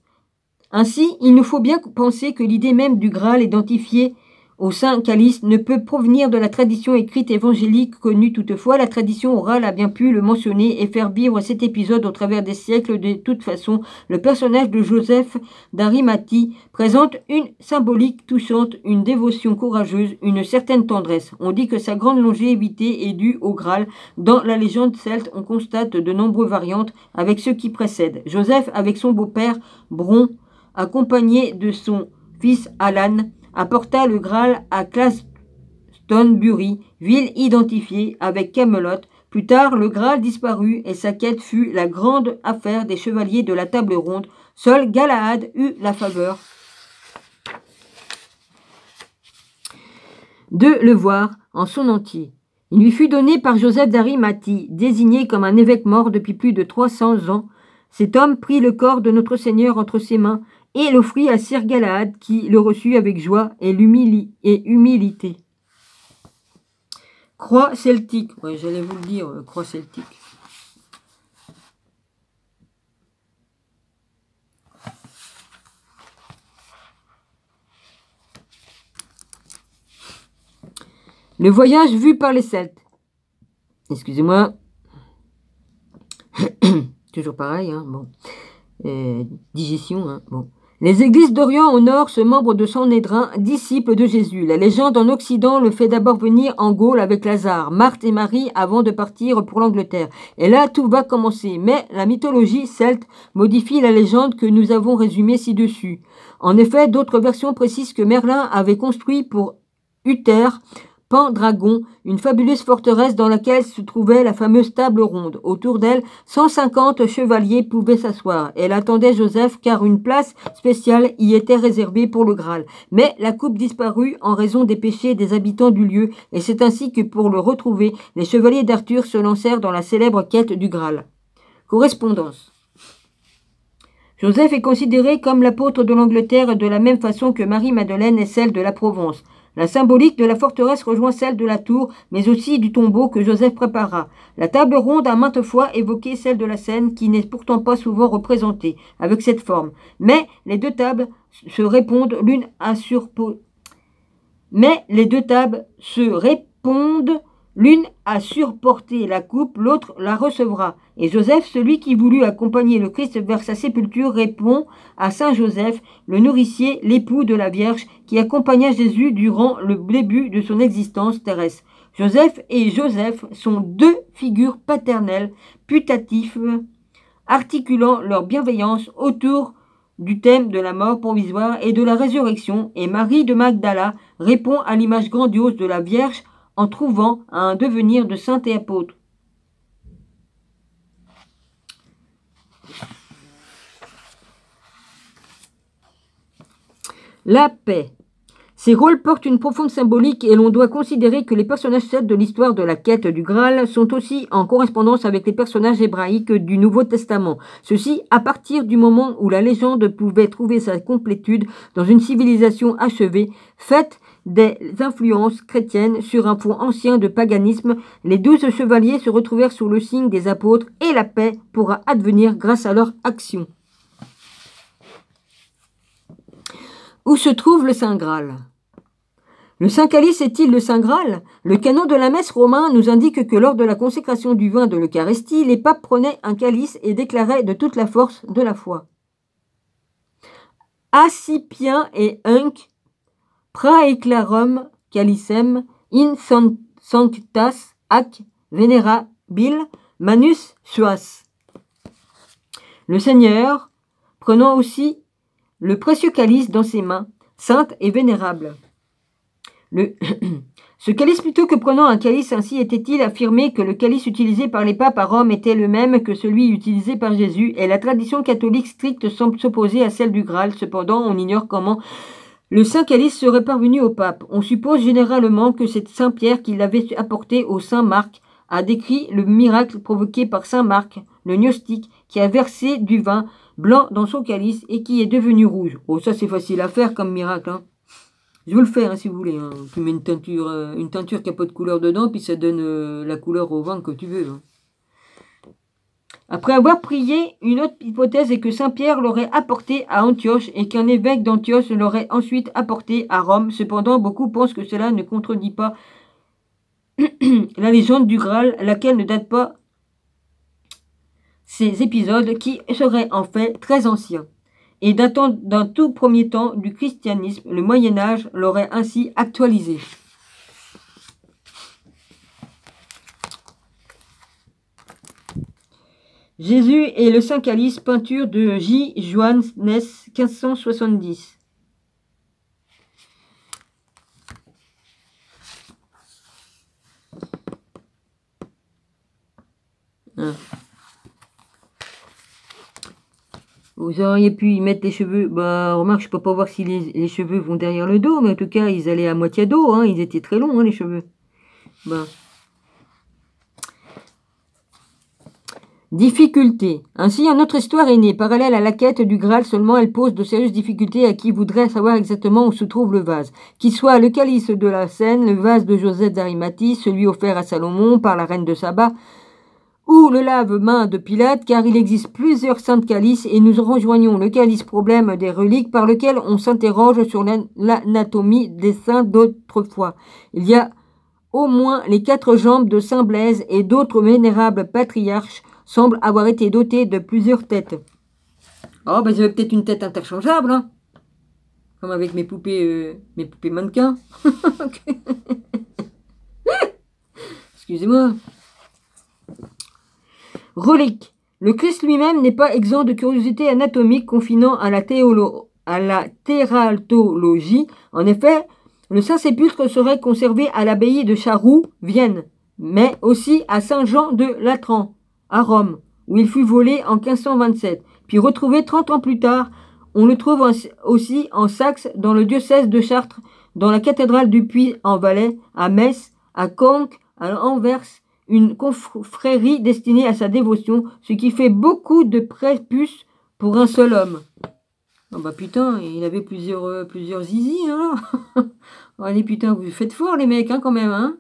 Ainsi, il nous faut bien penser que l'idée même du Graal identifié au Saint Calice ne peut provenir de la tradition écrite évangélique connue toutefois. La tradition orale a bien pu le mentionner et faire vivre cet épisode au travers des siècles. De toute façon, le personnage de Joseph d'Arimathie présente une symbolique touchante, une dévotion courageuse, une certaine tendresse. On dit que sa grande longévité est due au Graal. Dans la légende celte, on constate de nombreuses variantes avec ceux qui précèdent. Joseph, avec son beau-père Bron, accompagné de son fils Alan, apporta le Graal à Glastonbury, ville identifiée avec Camelot. Plus tard, le Graal disparut et sa quête fut la grande affaire des chevaliers de la table ronde. Seul Galahad eut la faveur de le voir en son entier. Il lui fut donné par Joseph d'Arimathie, désigné comme un évêque mort depuis plus de 300 ans. Cet homme prit le corps de notre Seigneur entre ses mains et l'offrit à Sir Galahad, qui le reçut avec joie et humilité. Croix celtique. Ouais, j'allais vous le dire, croix celtique. Le voyage vu par les Celtes. Excusez-moi. Toujours pareil, hein, bon. Digestion, hein, bon. Les églises d'Orient au nord se membrent de Sanhédrin, disciples de Jésus. La légende en Occident le fait d'abord venir en Gaule avec Lazare, Marthe et Marie avant de partir pour l'Angleterre. Et là, tout va commencer. Mais la mythologie celte modifie la légende que nous avons résumée ci-dessus. En effet, d'autres versions précisent que Merlin avait construit pour Uther, Pendragon, une fabuleuse forteresse dans laquelle se trouvait la fameuse table ronde. Autour d'elle, 150 chevaliers pouvaient s'asseoir. Elle attendait Joseph car une place spéciale y était réservée pour le Graal. Mais la coupe disparut en raison des péchés des habitants du lieu et c'est ainsi que pour le retrouver, les chevaliers d'Arthur se lancèrent dans la célèbre quête du Graal. Correspondance. Joseph est considéré comme l'apôtre de l'Angleterre de la même façon que Marie-Madeleine est celle de la Provence. La symbolique de la forteresse rejoint celle de la tour, mais aussi du tombeau que Joseph prépara. La table ronde a maintes fois évoqué celle de la scène, qui n'est pourtant pas souvent représentée, avec cette forme. Mais les deux tables se répondent l'une à surporter la coupe, l'autre la recevra. Et Joseph, celui qui voulut accompagner le Christ vers sa sépulture, répond à Saint Joseph, le nourricier, l'époux de la Vierge, qui accompagna Jésus durant le début de son existence terrestre. Joseph et Joseph sont deux figures paternelles, putatives, articulant leur bienveillance autour du thème de la mort provisoire et de la résurrection, et Marie de Magdala répond à l'image grandiose de la Vierge en trouvant un devenir de sainte et apôtre. La paix. Ces rôles portent une profonde symbolique et l'on doit considérer que les personnages celtes de l'histoire de la quête du Graal sont aussi en correspondance avec les personnages hébraïques du Nouveau Testament. Ceci à partir du moment où la légende pouvait trouver sa complétude dans une civilisation achevée, faite des influences chrétiennes sur un fond ancien de paganisme. Les 12 chevaliers se retrouvèrent sous le signe des apôtres et la paix pourra advenir grâce à leur action. Où se trouve le Saint Graal ? Le Saint Calice est-il le Saint Graal ? Le canon de la messe romain nous indique que lors de la consécration du vin de l'Eucharistie, les papes prenaient un calice et déclaraient de toute la force de la foi. Accipien et Hunc praeclarum calicem in sanctas ac venerabil manus suas. Le Seigneur, prenant aussi le précieux calice dans ses mains, sainte et vénérable. Ce calice, plutôt que prenant un calice ainsi, était-il affirmé que le calice utilisé par les papes à Rome était le même que celui utilisé par Jésus, et la tradition catholique stricte semble s'opposer à celle du Graal. Cependant, on ignore comment le Saint Calice serait parvenu au pape. On suppose généralement que c'est Saint Pierre qui l'avait apporté au Saint Marc, a décrit le miracle provoqué par Saint Marc, le gnostique, qui a versé du vin blanc dans son calice et qui est devenu rouge. Oh, ça c'est facile à faire comme miracle, hein. Je vous le fais, hein, si vous voulez. Hein. Tu mets une teinture qui n'a pas de couleur dedans, puis ça donne la couleur au vin que tu veux. Hein. Après avoir prié, une autre hypothèse est que Saint Pierre l'aurait apporté à Antioche et qu'un évêque d'Antioche l'aurait ensuite apporté à Rome. Cependant, beaucoup pensent que cela ne contredit pas la légende du Graal, laquelle ne date pas ces épisodes qui seraient en fait très anciens. Et datant d'un tout premier temps du christianisme, le Moyen-Âge l'aurait ainsi actualisé. Jésus et le Saint Calice, peinture de J. Johannes 1570. Vous auriez pu y mettre les cheveux. Bah, remarque, je peux pas voir si les cheveux vont derrière le dos, mais en tout cas, ils allaient à moitié dos, hein, ils étaient très longs, hein, les cheveux. Bah. Difficulté. Ainsi, une autre histoire est née, parallèle à la quête du Graal, seulement elle pose de sérieuses difficultés à qui voudrait savoir exactement où se trouve le vase. Qu'il soit le calice de la Seine, le vase de Joseph d'Arimathie, celui offert à Salomon par la reine de Saba, ou le lave-main de Pilate, car il existe plusieurs saints calices et nous rejoignons le calice problème des reliques par lequel on s'interroge sur l'anatomie des saints d'autrefois. Il y a au moins les 4 jambes de Saint Blaise et d'autres vénérables patriarches semblent avoir été dotés de plusieurs têtes. Oh, ben j'avais peut-être une tête interchangeable, hein, comme avec mes poupées mannequins. Excusez-moi. Relique. Le Christ lui-même n'est pas exempt de curiosité anatomique confinant à la tératologie. En effet, le Saint-Sépulcre serait conservé à l'abbaye de Charroux, Vienne, mais aussi à Saint-Jean de Latran, à Rome, où il fut volé en 1527, puis retrouvé 30 ans plus tard. On le trouve aussi en Saxe, dans le diocèse de Chartres, dans la cathédrale du Puy en Valais, à Metz, à Conques, à Anvers, une confrérie destinée à sa dévotion, ce qui fait beaucoup de prépuces pour un seul homme. Oh bah putain, il avait plusieurs zizi, hein. Allez putain, vous faites fort les mecs, hein, quand même, hein.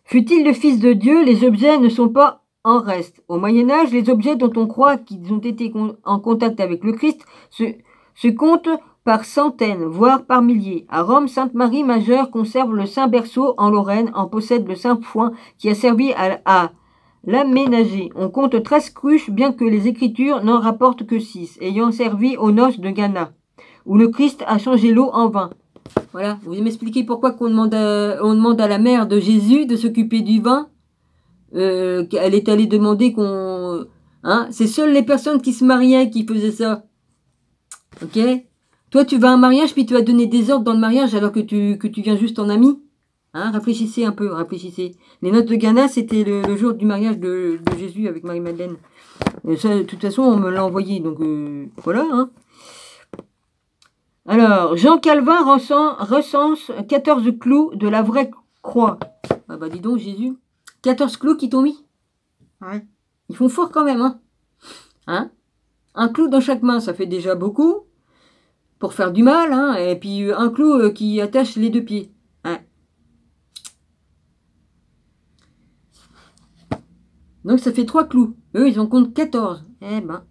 Fut-il le Fils de Dieu, les objets ne sont pas en reste. Au Moyen-Âge, les objets dont on croit qu'ils ont été en contact avec le Christ se comptent par centaines, voire par milliers. À Rome, Sainte Marie Majeure conserve le Saint Berceau en Lorraine, en possède le Saint Foin qui a servi à l'aménager. On compte 13 cruches, bien que les Écritures n'en rapportent que 6, ayant servi aux noces de Ghana, où le Christ a changé l'eau en vin. Voilà, vous m'expliquez pourquoi on demande à la mère de Jésus de s'occuper du vin. Elle est allée demander qu'on... Hein, c'est seules les personnes qui se mariaient qui faisaient ça. Ok? Toi, tu vas à un mariage, puis tu vas donner des ordres dans le mariage alors que tu viens juste en ami. Hein, réfléchissez un peu, réfléchissez. Les noces de Ghana, c'était le jour du mariage de Jésus avec Marie-Madeleine. Ça, de toute façon, on me l'a envoyé, donc voilà. Hein. Alors, Jean Calvin recense 14 clous de la vraie croix. Ah bah dis donc, Jésus. 14 clous qui t'ont mis. Ouais. Ils font fort quand même, hein. Un clou dans chaque main, ça fait déjà beaucoup. Pour faire du mal, hein. Et puis un clou qui attache les 2 pieds. Hein. Donc ça fait 3 clous. Eux, ils en comptent 14. Eh ben.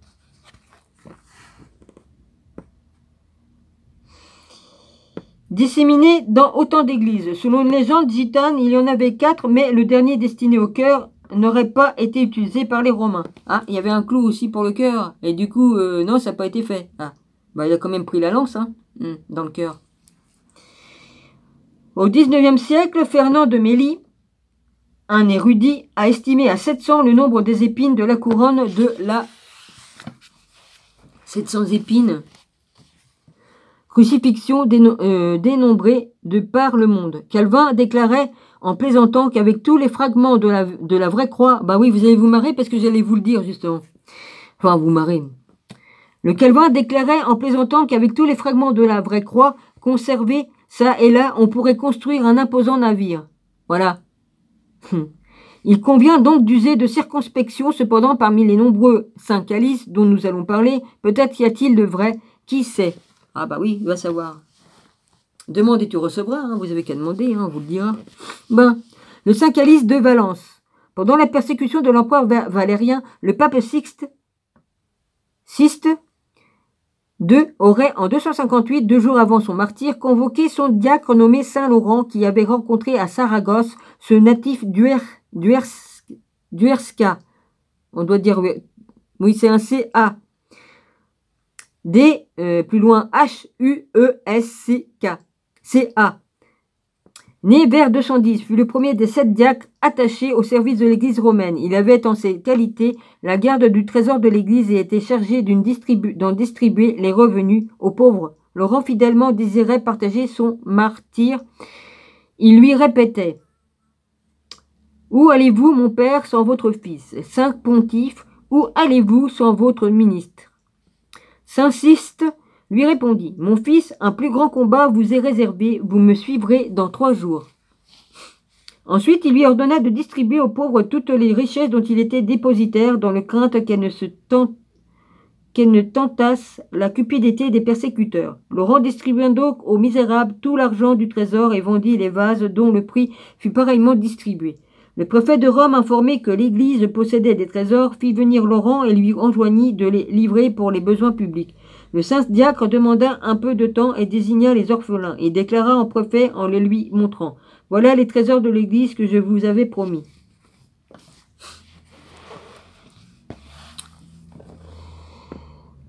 Disséminés dans autant d'églises. Selon une légende gitane, il y en avait 4, mais le dernier destiné au cœur n'aurait pas été utilisé par les Romains. Ah, il y avait un clou aussi pour le cœur. Et du coup, non, ça n'a pas été fait. Ah, bah, il a quand même pris la lance, hein, dans le cœur. Au XIXe siècle, Fernand de Mély, un érudit, a estimé à 700 le nombre des épines de la couronne de la... 700 épines. Crucifixion dénombrée de par le monde. Calvin déclarait en plaisantant qu'avec tous les fragments de la vraie croix, bah oui, vous allez vous marrer parce que j'allais vous le dire justement. Enfin, vous marrer. Le Calvin déclarait en plaisantant qu'avec tous les fragments de la vraie croix conservés ça et là, on pourrait construire un imposant navire. Voilà. Il convient donc d'user de circonspection, cependant, parmi les nombreux saints calices dont nous allons parler, peut-être y a-t-il de vrai, qui sait. Ah bah oui, il va savoir. Demande et tu recevras, hein, vous avez qu'à demander, hein, on vous le dira. Ben, Le Saint-Calice de Valence. Pendant la persécution de l'empereur Valérien, le pape Sixte II aurait, en 258, 2 jours avant son martyre, convoqué son diacre nommé Saint Laurent, qui avait rencontré à Saragosse ce natif d'Huesca. On doit dire, oui, c'est un C-A. Plus loin, H-U-E-S-C-K. C-A. Né vers 210, fut le premier des 7 diacres attachés au service de l'Église romaine. Il avait en ses qualités la garde du trésor de l'Église et était chargé d'en distribuer les revenus aux pauvres. Laurent fidèlement désirait partager son martyre. Il lui répétait « Où allez-vous, mon père, sans votre fils? Saint pontife, où allez-vous sans votre ministre ?» Saint Sixte lui répondit « Mon fils, un plus grand combat vous est réservé, vous me suivrez dans 3 jours. » Ensuite, il lui ordonna de distribuer aux pauvres toutes les richesses dont il était dépositaire, dans le crainte qu'elles ne tentassent la cupidité des persécuteurs. Laurent distribua donc aux misérables tout l'argent du trésor et vendit les vases dont le prix fut pareillement distribué. Le préfet de Rome, informé que l'Église possédait des trésors, fit venir Laurent et lui enjoignit de les livrer pour les besoins publics. Le saint diacre demanda un peu de temps et désigna les orphelins, et déclara au préfet en les lui montrant « Voilà les trésors de l'Église que je vous avais promis. »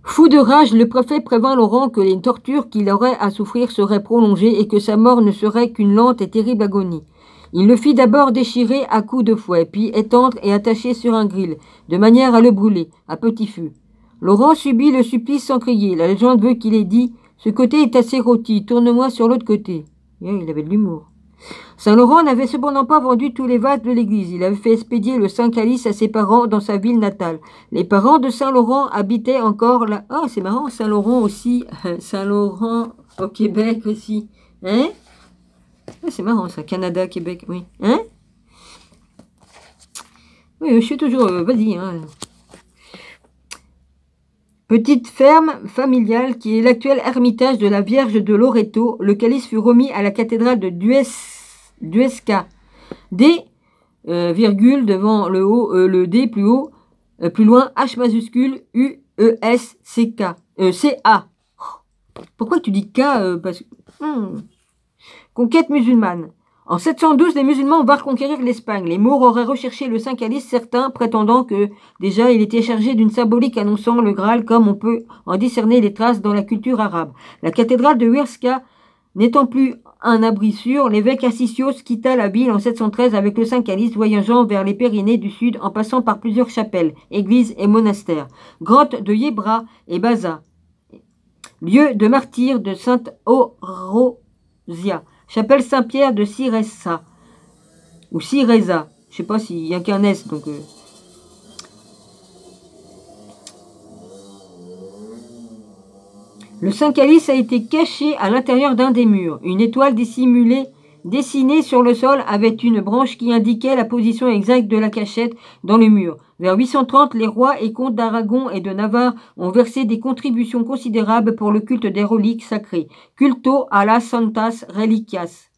Fou de rage, le préfet prévint Laurent que les tortures qu'il aurait à souffrir seraient prolongées et que sa mort ne serait qu'une lente et terrible agonie. Il le fit d'abord déchirer à coups de fouet, puis étendre et attacher sur un gril, de manière à le brûler, à petit feu. Laurent subit le supplice sans crier. La légende veut qu'il ait dit « Ce côté est assez rôti, tourne-moi sur l'autre côté. » Il avait de l'humour. Saint Laurent n'avait cependant pas vendu tous les vases de l'église. Il avait fait expédier le Saint-Calice à ses parents dans sa ville natale. Les parents de Saint Laurent habitaient encore là. Oh, c'est marrant, Saint Laurent aussi. Saint Laurent au Québec aussi. Hein? C'est marrant ça, Canada, Québec, oui. Hein? Oui, je suis toujours... vas-y, hein. Petite ferme familiale qui est l'actuel ermitage de la Vierge de Loreto. Le calice fut remis à la cathédrale de Duesca. D, virgule devant le haut, le D plus haut, plus loin, H majuscule, U, E, S, C, K, C, A. Pourquoi tu dis K parce que... Conquête musulmane. En 712, les musulmans vinrent conquérir l'Espagne. Les Maures auraient recherché le Saint-Calice, certains prétendant que, déjà, il était chargé d'une symbolique annonçant le Graal, comme on peut en discerner les traces dans la culture arabe. La cathédrale de Huesca n'étant plus un abri sûr, l'évêque Assisios quitta la ville en 713 avec le Saint-Calice, voyageant vers les Pyrénées du Sud en passant par plusieurs chapelles, églises et monastères. Grotte de Yebra et Baza. Lieu de martyre de Sainte Orosia. Chapelle Saint-Pierre de Ciressa, ou Ciresa, je sais pas s'il y a qu'un S, donc... Le Saint-Calice a été caché à l'intérieur d'un des murs. Une étoile dessinée sur le sol avait une branche qui indiquait la position exacte de la cachette dans le mur. Vers 830, les rois et comtes d'Aragon et de Navarre ont versé des contributions considérables pour le culte des reliques sacrées. Culto a las Santas Reliquias.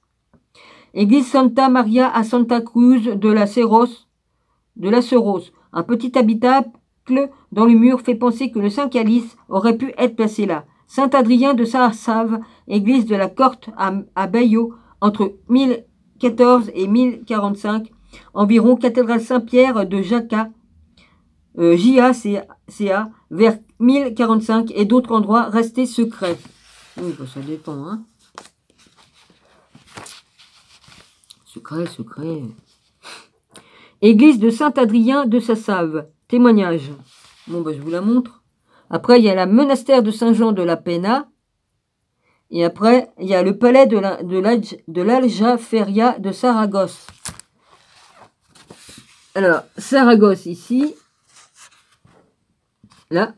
Église Santa Maria a Santa Cruz de la Seros. Un petit habitacle dans le mur fait penser que le Saint-Calice aurait pu être placé là. Saint-Adrien de Sarsave, église de la Corte à Bayeux, entre 1014 et 1045, environ cathédrale Saint-Pierre de Jaca, JACA, vers 1045 et d'autres endroits restés secrets. Oui, ça dépend, hein. Secret. Église de Saint-Adrien de Sassave, témoignage. Bon, je vous la montre. Après, il y a le monastère de Saint-Jean de la Pena. Et après, il y a le palais de l'Aljaferia de Saragosse. Alors, Saragosse ici. Là.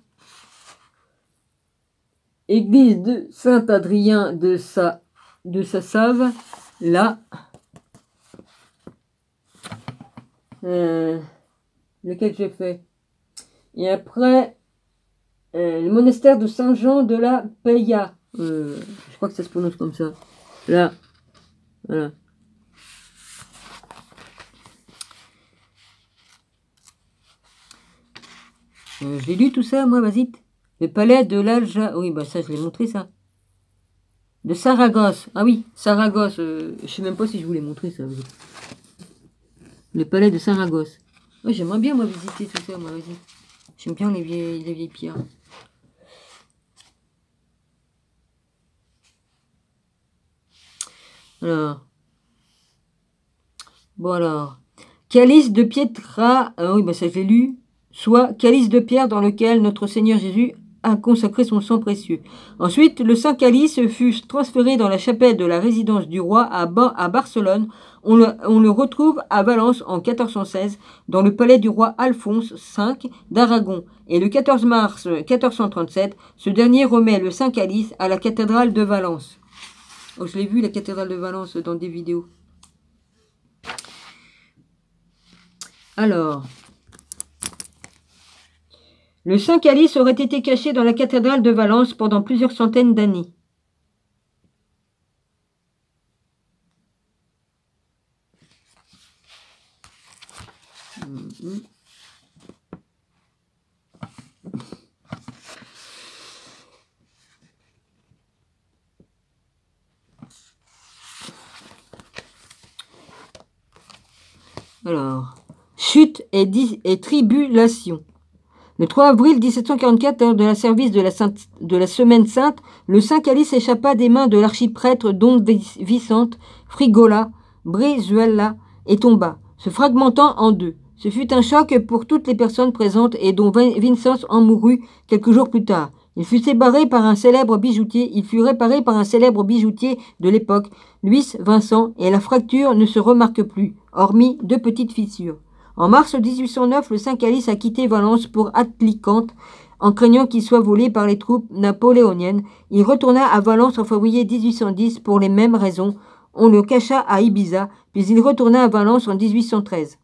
Église de Saint-Adrien de Sassave. Là. Lequel j'ai fait. Et après... le monastère de Saint-Jean de la Peya. Je crois que ça se prononce comme ça. Là. Voilà. Je l'ai lu tout ça, moi, vas-y. Le palais de l'Alja... Oui, bah ça, je l'ai montré, ça. De Saragosse. Ah oui, Saragosse. Je sais même pas si je vous l'ai montré, ça. Le palais de Saragosse. Ouais, j'aimerais bien, moi, visiter tout ça, moi, vas-y. J'aime bien les vieilles pierres. Alors. Bon, alors. Calice de Pietra. Ah oui, bah ça, je l'ai lu. Soit calice de pierre dans lequel notre Seigneur Jésus a consacré son sang précieux. Ensuite, le saint calice fut transféré dans la chapelle de la résidence du roi à Barcelone. On le retrouve à Valence en 1416 dans le palais du roi Alphonse V d'Aragon. Et le 14 mars 1437, ce dernier remet le saint calice à la cathédrale de Valence. Oh, je l'ai vu, la cathédrale de Valence, dans des vidéos. Alors... Le saint calice aurait été caché dans la cathédrale de Valence pendant plusieurs centaines d'années. Alors, chute et tribulation. Le 3 avril 1744, lors de la service de la Semaine Sainte, le saint calice échappa des mains de l'archiprêtre Don Vicente Frigola Brizuela et tomba, se fragmentant en deux. Ce fut un choc pour toutes les personnes présentes et dont Vincent en mourut quelques jours plus tard. Il fut réparé par un célèbre bijoutier de l'époque, Louis Vincent, et la fracture ne se remarque plus, hormis 2 petites fissures. En mars 1809, le saint calice a quitté Valence pour Alicante, en craignant qu'il soit volé par les troupes napoléoniennes. Il retourna à Valence en février 1810 pour les mêmes raisons. On le cacha à Ibiza, puis il retourna à Valence en 1813.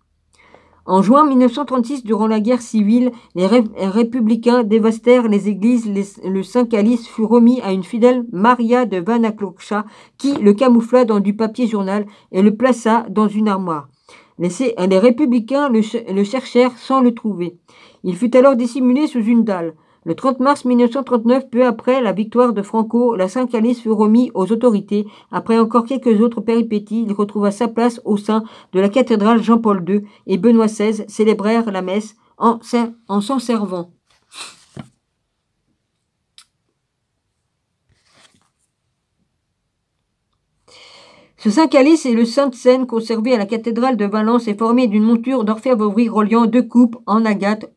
En juin 1936, durant la guerre civile, les républicains dévastèrent les églises. Le saint calice fut remis à une fidèle, Maria de Vanaclocha, qui le camoufla dans du papier journal et le plaça dans une armoire. Les républicains le cherchèrent sans le trouver. Il fut alors dissimulé sous une dalle. Le 30 mars 1939, peu après la victoire de Franco, le saint calice fut remis aux autorités. Après encore quelques autres péripéties, il retrouva sa place au sein de la cathédrale Jean-Paul II et Benoît XVI célébrèrent la messe en s'en servant. Ce saint calice est le sainte Seine conservé à la cathédrale de Valence et formé d'une monture d'orfèvrerie reliant 2 coupes en agate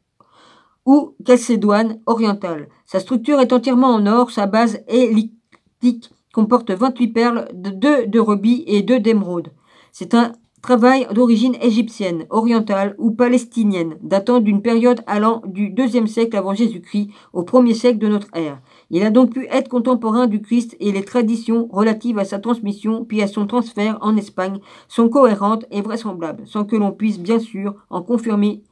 ou calcédoine orientale. Sa structure est entièrement en or, sa base elliptique comporte 28 perles, 2 de rubis et 2 d'émeraude. C'est un travail d'origine égyptienne, orientale ou palestinienne, datant d'une période allant du IIe siècle avant Jésus-Christ au 1er siècle de notre ère. Il a donc pu être contemporain du Christ et les traditions relatives à sa transmission puis à son transfert en Espagne sont cohérentes et vraisemblables, sans que l'on puisse bien sûr en confirmer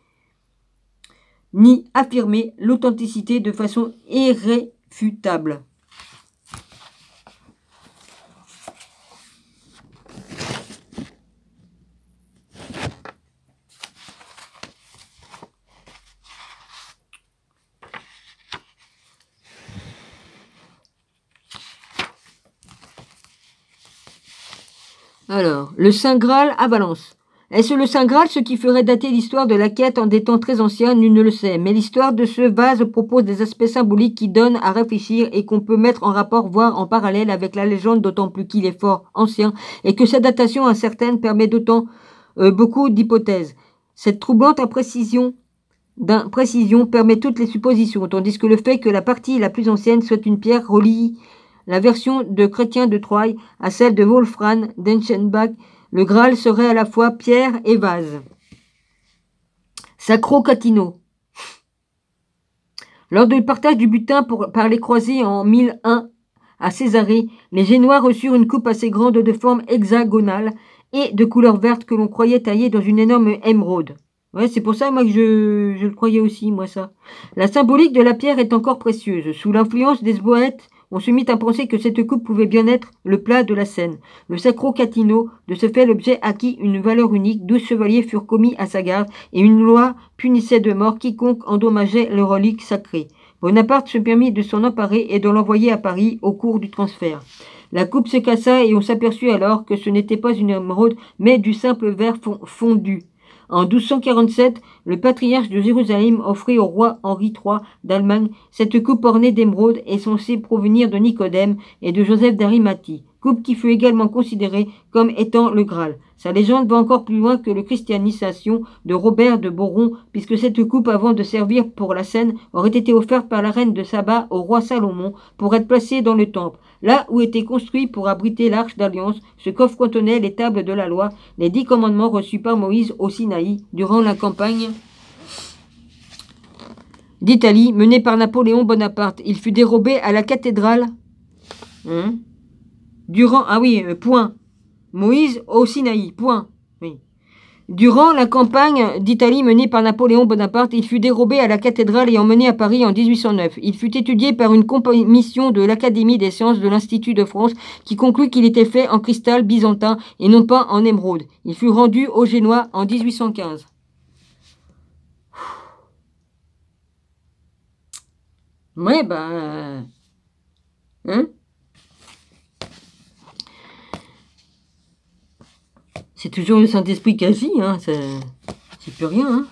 ni affirmer l'authenticité de façon irréfutable. Alors, le Saint Graal à Valence. Est-ce le Saint Graal ce qui ferait dater l'histoire de la quête en des temps très anciens? Nul ne le sait. Mais l'histoire de ce vase propose des aspects symboliques qui donnent à réfléchir et qu'on peut mettre en rapport, voire en parallèle avec la légende, d'autant plus qu'il est fort ancien et que sa datation incertaine permet d'autant beaucoup d'hypothèses. Cette troublante imprécision permet toutes les suppositions, tandis que le fait que la partie la plus ancienne soit une pierre relie la version de Chrétien de Troyes à celle de Wolfram d'Enchenbach. Le Graal serait à la fois pierre et vase. Sacro Catino. Lors du partage du butin par les croisés en 1001 à Césarée, les Génois reçurent une coupe assez grande de forme hexagonale et de couleur verte que l'on croyait taillée dans une énorme émeraude. Ouais, c'est pour ça, moi, que je le croyais aussi, moi, ça. La symbolique de la pierre est encore précieuse. Sous l'influence des poètes on se mit à penser que cette coupe pouvait bien être le plat de la scène. Le Sacro Catino, de ce fait l'objet acquit une valeur unique, 12 chevaliers furent commis à sa garde, et une loi punissait de mort quiconque endommageait le relique sacré. Bonaparte se permit de s'en emparer et de l'envoyer à Paris au cours du transfert. La coupe se cassa et on s'aperçut alors que ce n'était pas une émeraude, mais du simple verre fondu. En 1247, le patriarche de Jérusalem offrit au roi Henri III d'Allemagne cette coupe ornée d'émeraude et censée provenir de Nicodème et de Joseph d'Arimathie, coupe qui fut également considérée comme étant le Graal. Sa légende va encore plus loin que la christianisation de Robert de Boron, puisque cette coupe, avant de servir pour la scène, aurait été offerte par la reine de Saba au roi Salomon pour être placée dans le temple. Là où était construit pour abriter l'arche d'alliance, ce coffre contenait les tables de la loi, les 10 commandements reçus par Moïse au Sinaï durant la campagne d'Italie menée par Napoléon Bonaparte. Il fut dérobé à la cathédrale point. Moïse au Sinaï, point. Oui. Durant la campagne d'Italie menée par Napoléon Bonaparte, il fut dérobé à la cathédrale et emmené à Paris en 1809. Il fut étudié par une commission de l'Académie des sciences de l'Institut de France qui conclut qu'il était fait en cristal byzantin et non pas en émeraude. Il fut rendu aux Génois en 1815. Ouais, c'est toujours le Saint-Esprit qui agit, hein, c'est plus rien, hein.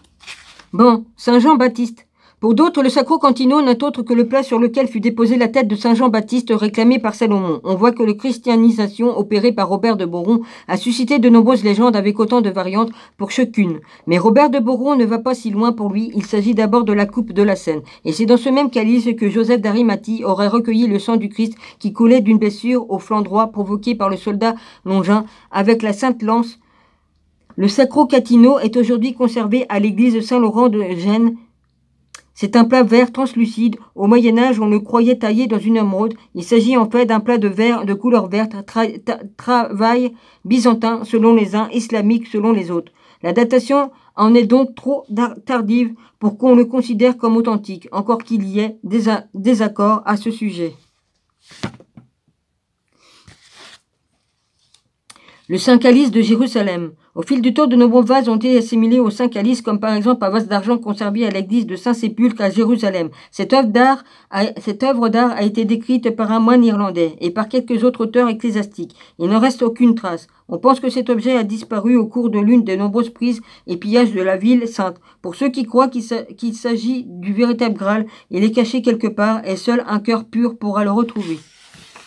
Bon, Saint Jean-Baptiste. Pour d'autres, le Sacro Cantino n'est autre que le plat sur lequel fut déposée la tête de Saint Jean-Baptiste réclamée par Salomon. On voit que la christianisation opérée par Robert de Boron a suscité de nombreuses légendes avec autant de variantes pour chacune. Mais Robert de Boron ne va pas si loin pour lui, il s'agit d'abord de la coupe de la Seine. Et c'est dans ce même calice que Joseph d'Arimathie aurait recueilli le sang du Christ qui coulait d'une blessure au flanc droit provoquée par le soldat Longin avec la sainte lance. Le Sacro Catino est aujourd'hui conservé à l'église de Saint-Laurent de Gênes. C'est un plat vert translucide. Au Moyen-Âge, on le croyait taillé dans une émeraude. Il s'agit en fait d'un plat de verre de couleur verte, travail byzantin selon les uns, islamique selon les autres. La datation en est donc trop tardive pour qu'on le considère comme authentique, encore qu'il y ait des accords à ce sujet. Le Saint-Calice de Jérusalem. Au fil du temps, de nombreux vases ont été assimilés au Saint-Calice, comme par exemple un vase d'argent conservé à l'église de Saint-Sépulcre à Jérusalem. Cette œuvre d'art a été décrite par un moine irlandais et par quelques autres auteurs ecclésiastiques. Il n'en reste aucune trace. On pense que cet objet a disparu au cours de l'une des nombreuses prises et pillages de la ville sainte. Pour ceux qui croient qu'il s'agit du véritable Graal, il est caché quelque part et seul un cœur pur pourra le retrouver.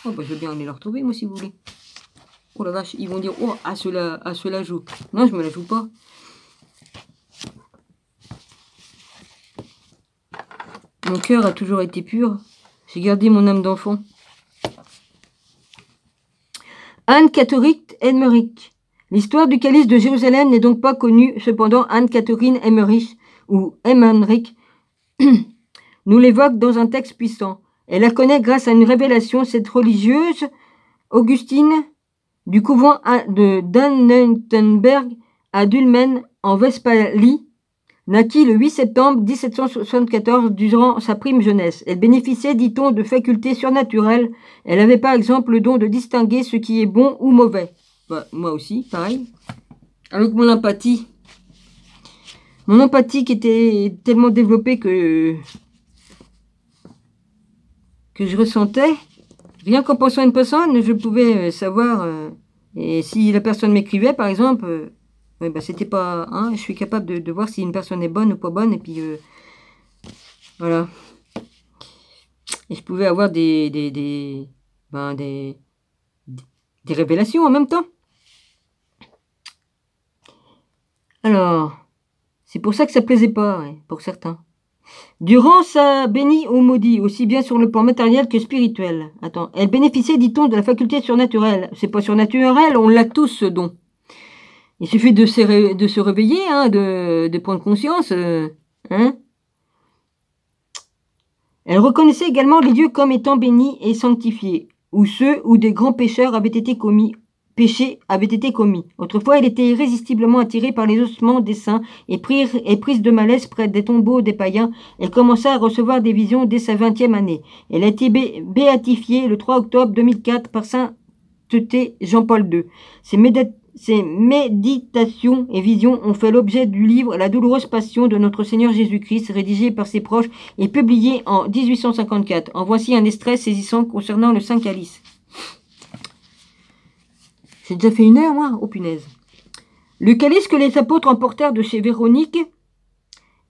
Oh, je veux bien aller le retrouver, moi, si vous voulez. Oh la vache, ils vont dire, oh, à cela joue. Non, je me la joue pas. Mon cœur a toujours été pur. J'ai gardé mon âme d'enfant. Anne-Catherine Emmerich. L'histoire du calice de Jérusalem n'est donc pas connue. Cependant, Anne-Catherine Emmerich, ou Emmerich, nous l'évoque dans un texte puissant. Elle la connaît grâce à une révélation. Cette religieuse, Augustine, du couvent de Dannenberg à Dülmen en Westphalie, naquit le 8 septembre 1774 durant sa prime jeunesse. Elle bénéficiait, dit-on, de facultés surnaturelles. Elle avait par exemple le don de distinguer ce qui est bon ou mauvais. Moi aussi, pareil. Avec mon empathie. Mon empathie qui était tellement développée que je ressentais. Rien qu'en pensant à une personne, je pouvais savoir, et si la personne m'écrivait, par exemple, c'était pas, hein, je suis capable de voir si une personne est bonne ou pas bonne, et puis, voilà. Et je pouvais avoir des révélations en même temps. Alors, c'est pour ça que ça plaisait pas, ouais, pour certains. Durant sa bénie ou maudit, aussi bien sur le plan matériel que spirituel. Attends, elle bénéficiait, dit-on, de la faculté surnaturelle. C'est pas surnaturel, on l'a tous, ce don. Il suffit de se réveiller, hein, de prendre conscience. Hein. Elle reconnaissait également les lieux comme étant bénis et sanctifiés, où ceux où des grands pécheurs avaient été commis, péché avait été commis. Autrefois, elle était irrésistiblement attirée par les ossements des saints et prise de malaise près des tombeaux des païens. Elle commença à recevoir des visions dès sa 20e année. Elle a été béatifiée le 3 octobre 2004 par Sainteté Jean-Paul II. Ses méditations et visions ont fait l'objet du livre La douloureuse passion de notre Seigneur Jésus-Christ, rédigé par ses proches et publié en 1854. En voici un extrait saisissant concernant le Saint Calice. J'ai déjà fait 1 heure, moi. Oh, punaise. Le calice que les apôtres emportèrent de chez Véronique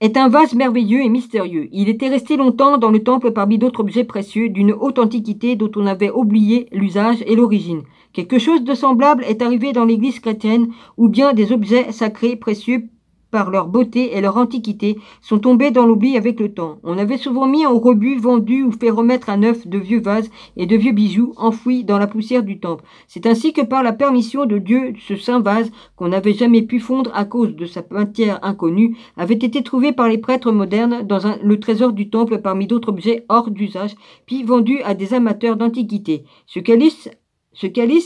est un vase merveilleux et mystérieux. Il était resté longtemps dans le temple parmi d'autres objets précieux d'une haute antiquité dont on avait oublié l'usage et l'origine. Quelque chose de semblable est arrivé dans l'église chrétienne, où bien des objets sacrés précieux par leur beauté et leur antiquité, sont tombés dans l'oubli avec le temps. On avait souvent mis en rebut, vendu ou fait remettre à neuf de vieux vases et de vieux bijoux enfouis dans la poussière du temple. C'est ainsi que par la permission de Dieu, ce saint vase, qu'on n'avait jamais pu fondre à cause de sa matière inconnue, avait été trouvé par les prêtres modernes dans le trésor du temple parmi d'autres objets hors d'usage, puis vendu à des amateurs d'antiquité. Ce calice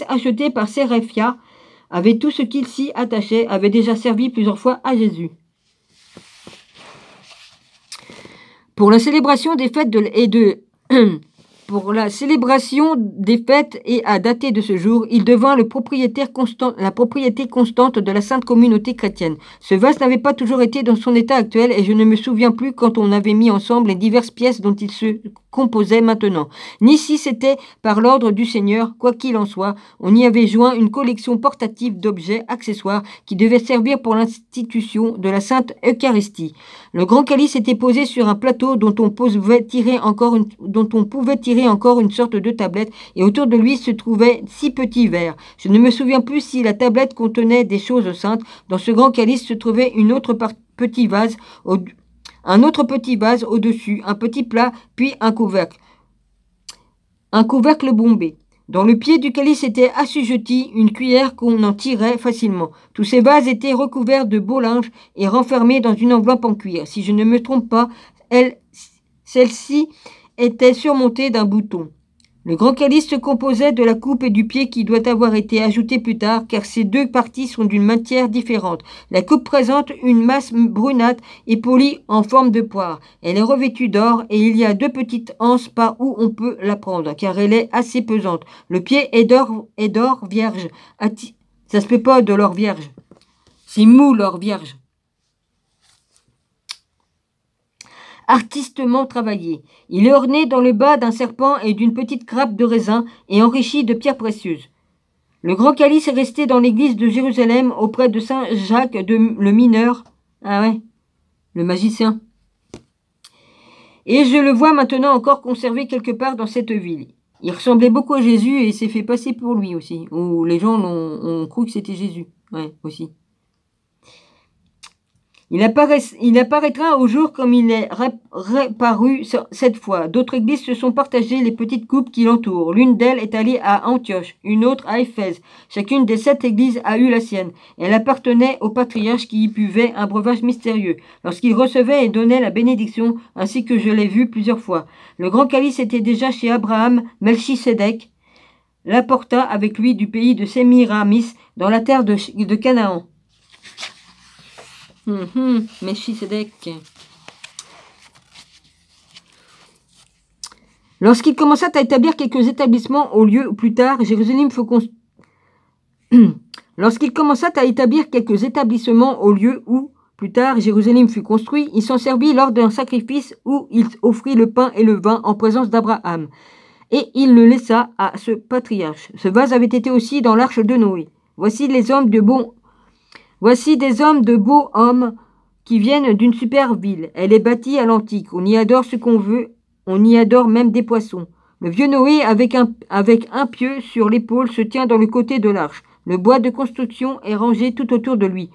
acheté par Séréphia avait tout ce qu'il s'y attachait, avait déjà servi plusieurs fois à Jésus. Pour la célébration des fêtes et à dater de ce jour, il devint la propriété constante de la sainte communauté chrétienne. Ce vase n'avait pas toujours été dans son état actuel et je ne me souviens plus quand on avait mis ensemble les diverses pièces dont il se composait maintenant, ni si c'était par l'ordre du Seigneur. Quoi qu'il en soit, on y avait joint une collection portative d'objets accessoires qui devaient servir pour l'institution de la Sainte Eucharistie. Le grand calice était posé sur un plateau dont on pouvait tirer encore une sorte de tablette, et autour de lui se trouvaient 6 petits verres. Je ne me souviens plus si la tablette contenait des choses saintes. Dans ce grand calice se trouvait un autre petit vase au-dessus, un petit plat, puis un couvercle bombé. Dans le pied du calice était assujettie une cuillère qu'on en tirait facilement. Tous ces vases étaient recouverts de beaux linges et renfermés dans une enveloppe en cuir. Si je ne me trompe pas, celle-ci était surmontée d'un bouton. Le grand calice se composait de la coupe et du pied qui doit avoir été ajouté plus tard, car ces 2 parties sont d'une matière différente. La coupe présente une masse brunâtre et polie en forme de poire. Elle est revêtue d'or et il y a 2 petites anses par où on peut la prendre, car elle est assez pesante. Le pied est d'or vierge. Ça se fait pas de l'or vierge. C'est mou l'or vierge. Artistement travaillé. Il est orné dans le bas d'un serpent et d'une petite grappe de raisin et enrichi de pierres précieuses. Le grand calice est resté dans l'église de Jérusalem auprès de Saint Jacques le mineur. Ah ouais, le magicien. Et je le vois maintenant encore conservé quelque part dans cette ville. Il ressemblait beaucoup à Jésus et il s'est fait passer pour lui aussi. Ou les gens ont cru que c'était Jésus. Ouais, aussi. Il apparaîtra au jour comme il est réparu cette fois. D'autres églises se sont partagées les petites coupes qui l'entourent. L'une d'elles est allée à Antioche, une autre à Éphèse. Chacune des 7 églises a eu la sienne. Elle appartenait au patriarche qui y buvait un breuvage mystérieux, lorsqu'il recevait et donnait la bénédiction, ainsi que je l'ai vu plusieurs fois. Le grand calice était déjà chez Abraham. Melchisédek l'apporta avec lui du pays de Sémiramis, dans la terre de Canaan. Melchisédek. Lorsqu'il commença à établir quelques établissements au lieu où plus tard Jérusalem fut construit. Il s'en servit lors d'un sacrifice où il offrit le pain et le vin en présence d'Abraham. Et il le laissa à ce patriarche. Ce vase avait été aussi dans l'arche de Noé. Voici des hommes de beaux hommes qui viennent d'une super ville. Elle est bâtie à l'antique. On y adore ce qu'on veut. On y adore même des poissons. Le vieux Noé, avec un pieu sur l'épaule, se tient dans le côté de l'arche. Le bois de construction est rangé tout autour de lui.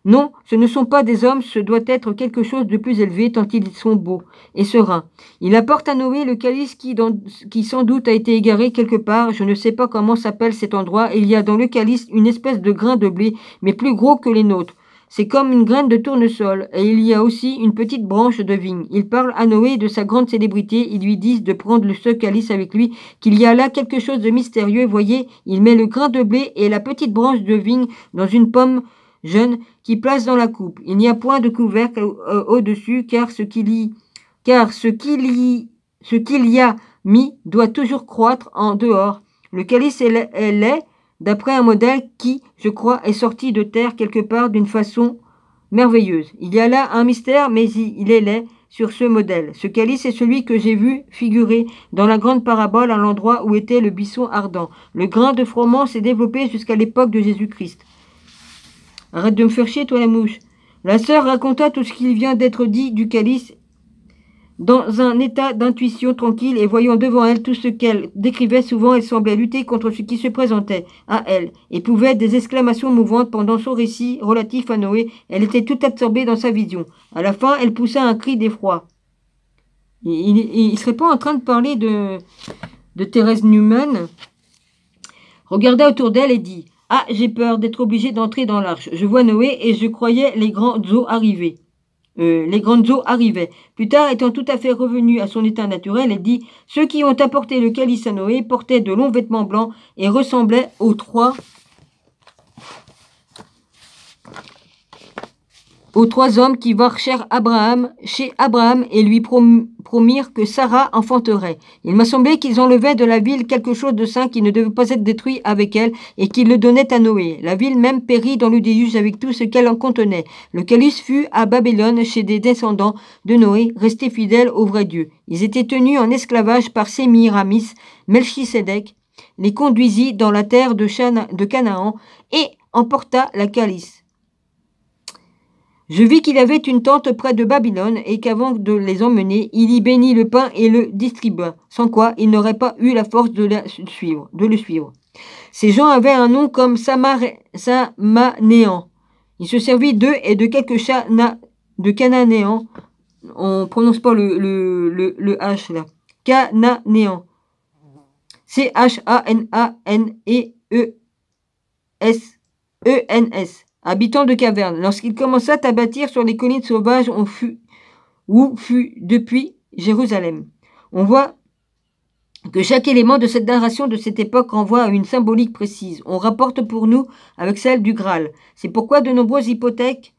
Non, ce ne sont pas des hommes, ce doit être quelque chose de plus élevé, tant ils sont beaux et sereins. Il apporte à Noé le calice qui sans doute a été égaré quelque part. Je ne sais pas comment s'appelle cet endroit. Il y a dans le calice une espèce de grain de blé, mais plus gros que les nôtres. c'est comme une graine de tournesol, et il y a aussi une petite branche de vigne. Il parle à Noé de sa grande célébrité, ils lui disent de prendre ce calice avec lui, qu'il y a là quelque chose de mystérieux. Voyez, il met le grain de blé et la petite branche de vigne dans une pomme jeune qui place dans la coupe. Il n'y a point de couvercle au-dessus, car ce qu'il y a mis doit toujours croître en dehors. Le calice est laid, d'après un modèle qui, je crois, est sorti de terre quelque part d'une façon merveilleuse. Il y a là un mystère, mais il est laid sur ce modèle. Ce calice est celui que j'ai vu figurer dans la grande parabole à l'endroit où était le buisson ardent. Le grain de froment s'est développé jusqu'à l'époque de Jésus-Christ. Arrête de me faire chier, toi la mouche. La sœur raconta tout ce qui vient d'être dit du calice dans un état d'intuition tranquille et voyant devant elle tout ce qu'elle décrivait. Souvent, elle semblait lutter contre ce qui se présentait à elle, et pouvait des exclamations mouvantes pendant son récit relatif à Noé. Elle était toute absorbée dans sa vision. À la fin, elle poussa un cri d'effroi. Il serait pas en train de parler de Thérèse Newman? Regarda autour d'elle et dit: « Ah, j'ai peur d'être obligée d'entrer dans l'arche. Je vois Noé et je croyais les grandes eaux arriver. Les grandes eaux arrivaient. » Plus tard, étant tout à fait revenue à son état naturel, elle dit: « Ceux qui ont apporté le calice à Noé portaient de longs vêtements blancs et ressemblaient aux trois hommes qui marchèrent chez Abraham et lui promirent que Sarah enfanterait. Il m'a semblé qu'ils enlevaient de la ville quelque chose de saint qui ne devait pas être détruit avec elle et qu'ils le donnaient à Noé. La ville même périt dans le déluge avec tout ce qu'elle en contenait. Le calice fut à Babylone chez des descendants de Noé, restés fidèles au vrai Dieu. Ils étaient tenus en esclavage par Sémiramis. Melchisédek les conduisit dans la terre de Canaan et emporta la calice. Je vis qu'il avait une tente près de Babylone et qu'avant de les emmener, il y bénit le pain et le distribua, sans quoi il n'aurait pas eu la force de le suivre. Ces gens avaient un nom comme Samanéan. Il se servit d'eux et de quelques chats de Cananéans. On prononce pas le H là. Cananéans. Cananeens. Habitants de cavernes. Lorsqu'il commença à bâtir sur les collines sauvages, où fut depuis Jérusalem. On voit que chaque élément de cette narration de cette époque renvoie à une symbolique précise. On rapporte pour nous avec celle du Graal. C'est pourquoi de nombreuses hypothèses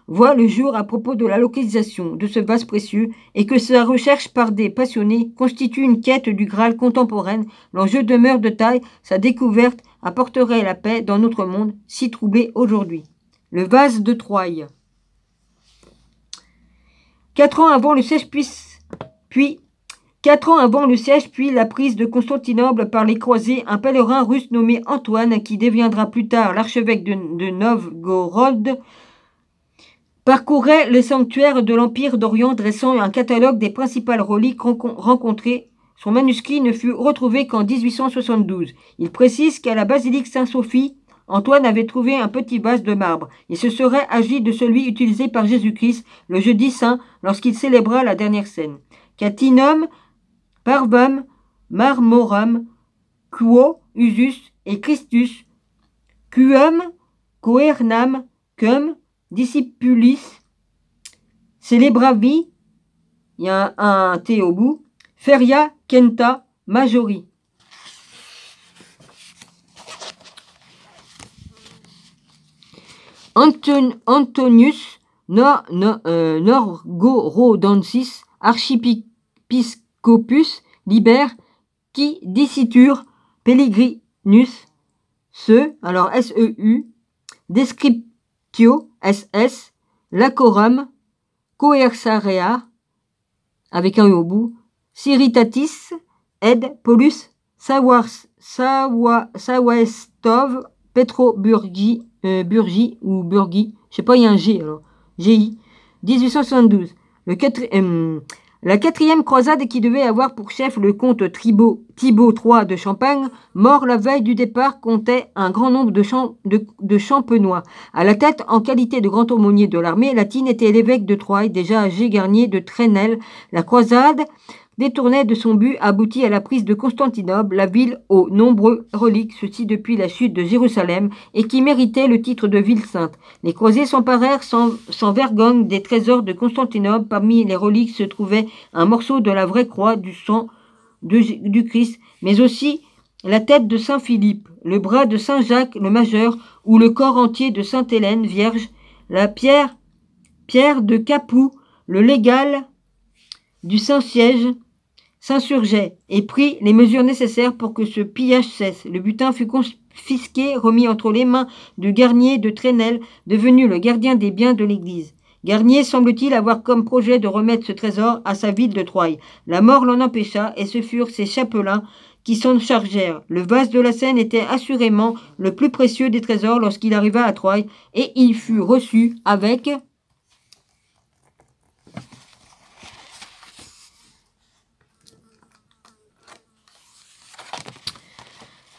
voient le jour à propos de la localisation de ce vase précieux et que sa recherche par des passionnés constitue une quête du Graal contemporaine. L'enjeu demeure de taille, sa découverte apporterait la paix dans notre monde si troublé aujourd'hui. Le vase de Troie. 4 ans avant le siège, puis la prise de Constantinople par les croisés, un pèlerin russe nommé Antoine, qui deviendra plus tard l'archevêque de Novgorod, parcourait les sanctuaires de l'Empire d'Orient, dressant un catalogue des principales reliques rencontrées. Son manuscrit ne fut retrouvé qu'en 1872. Il précise qu'à la basilique Saint-Sophie, Antoine avait trouvé un petit vase de marbre. Il se serait agi de celui utilisé par Jésus-Christ le jeudi saint lorsqu'il célébra la dernière scène. Catinum, Parvum, Marmoram, Quo, Usus et Christus, Quum, Coernam, Cum, Discipulis, Celebravi, il y a un T au bout, Feria, Kenta, Majori. Antonius Norgorodensis, Archipiscopus Liber, qui dicitur Pellegrinus, alors S-E-U, Descriptio, S-S, Lacorum, Coercarea, avec un E au bout, Siritatis, Ed, Paulus, Sawestov, Petroburgi, Burgi ou Burgi, je sais pas, il y a un G alors, GI, 1872. La 4e croisade, qui devait avoir pour chef le comte Thibaut III de Champagne, mort la veille du départ, comptait un grand nombre de champenois. À la tête, en qualité de grand aumônier de l'armée latine, était l'évêque de Troyes, déjà âgé, Garnier de Trenel. La croisade détournait de son but, aboutit à la prise de Constantinople, la ville aux nombreux reliques, ceci depuis la chute de Jérusalem, et qui méritait le titre de ville sainte. Les croisés s'emparèrent sans vergogne des trésors de Constantinople. Parmi les reliques se trouvait un morceau de la vraie croix du sang du Christ, mais aussi la tête de saint Philippe, le bras de saint Jacques le Majeur, ou le corps entier de sainte Hélène Vierge, la pierre de Capoue, le légal du Saint-Siège s'insurgeait et prit les mesures nécessaires pour que ce pillage cesse. Le butin fut confisqué, remis entre les mains du Garnier de Trenel, devenu le gardien des biens de l'Église. Garnier semble-t-il avoir comme projet de remettre ce trésor à sa ville de Troyes. La mort l'en empêcha, et ce furent ses chapelains qui s'en chargèrent. Le vase de la Seine était assurément le plus précieux des trésors lorsqu'il arriva à Troyes, et il fut reçu avec...